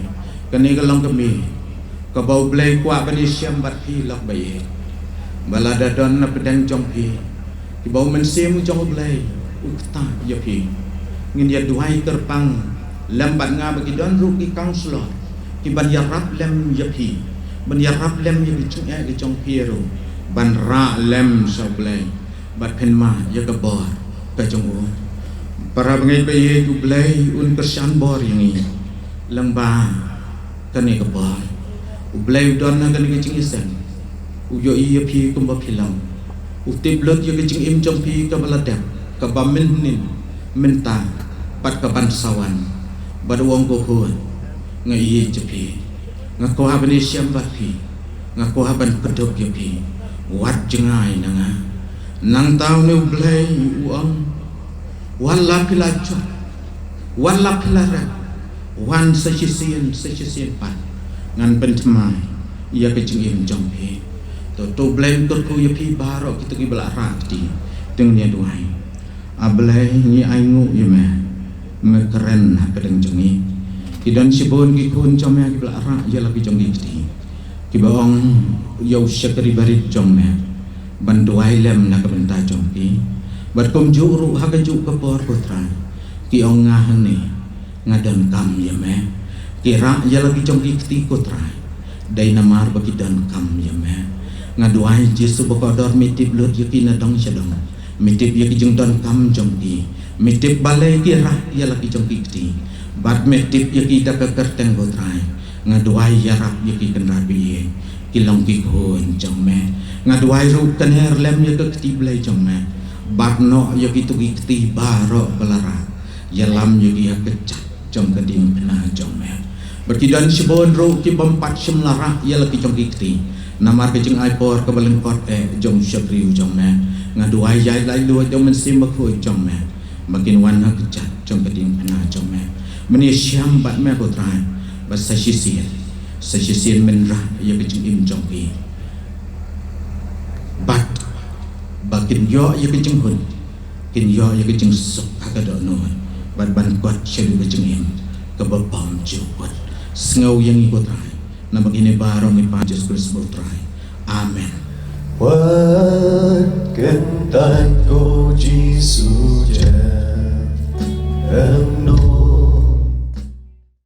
kani galang kami ka bau blame kwa bani syam bat pi lak baye balada don na pedang jongpi ki bau mensim jong blame ukta ya pi ngin ya duai terpang lambat nga bagi don ru ki counselor ki ban ya rap lem ya pi ban ya rap lem ya chung ya ki jongpi ru ban ra lem so blame bat pen ma ya ka bor ka jong para bengai bayi tu blay un kersan bor yang ini lembah kani ka bor blay don na kani kicing isen uyo iya pi kumba pilang utip lot ya kicing im jong pi ka baladap ka bamin nin menta pat ka ban sawan bad wong ko hon nga iya jepi ngaku haban siam bapi ngaku haban pedok ya pi wat jengai nang tau ne ublay uang wala pilajo wala pilara wan sesisian pan ngan pentemai ia kecingin jompe to blame to ku yapi baro kita ki bela rakti teng dia duai ablay ni aingu yeme me keren ha pedeng jengi kidan sibon ki kun jome ki bela rak ya labi jongi ki baong yo syakri barit jome banduai lem na kabenta jompi berkum juru ha ju ke por putra ki ongah ne ngadan kam yeme kira ya labi jongi ti putra dai namar bagi dan kam yeme ngaduai Jesu bekodor mitip lut yaki nadong syadong mitip yaki jeng don kam jongki mitip balai kira ya laki jongki kti bat mitip yaki dak kerteng gotrai ngaduai yarap yaki kenrabi kilong ki hun jongme ngaduai ru kener lem yaki kti blai jongme bat no yaki tugi kti baro belara yalam yaki kecat jong keding pena jongme berkidan sibon ru ki bompat semlara ya laki jongki kti namar kejeng aipor ke belengkot jong syakri jong me ngaduai jai lai dua jong mensim bakoi jong me makin wan ha kecat jong keding pena jong me meni syam bat me kotrai bat sasisien menrah ya kejeng im jong pi bat bakin yo ya kejeng hun kin yo ya kejeng sok agado no bat ban kot syadu kejeng im ke bapam juput sengau yang ikotrai nama ini barong ni Yesus Kristus berterai. Amin. Quán kentan cô Giêsu cha em nô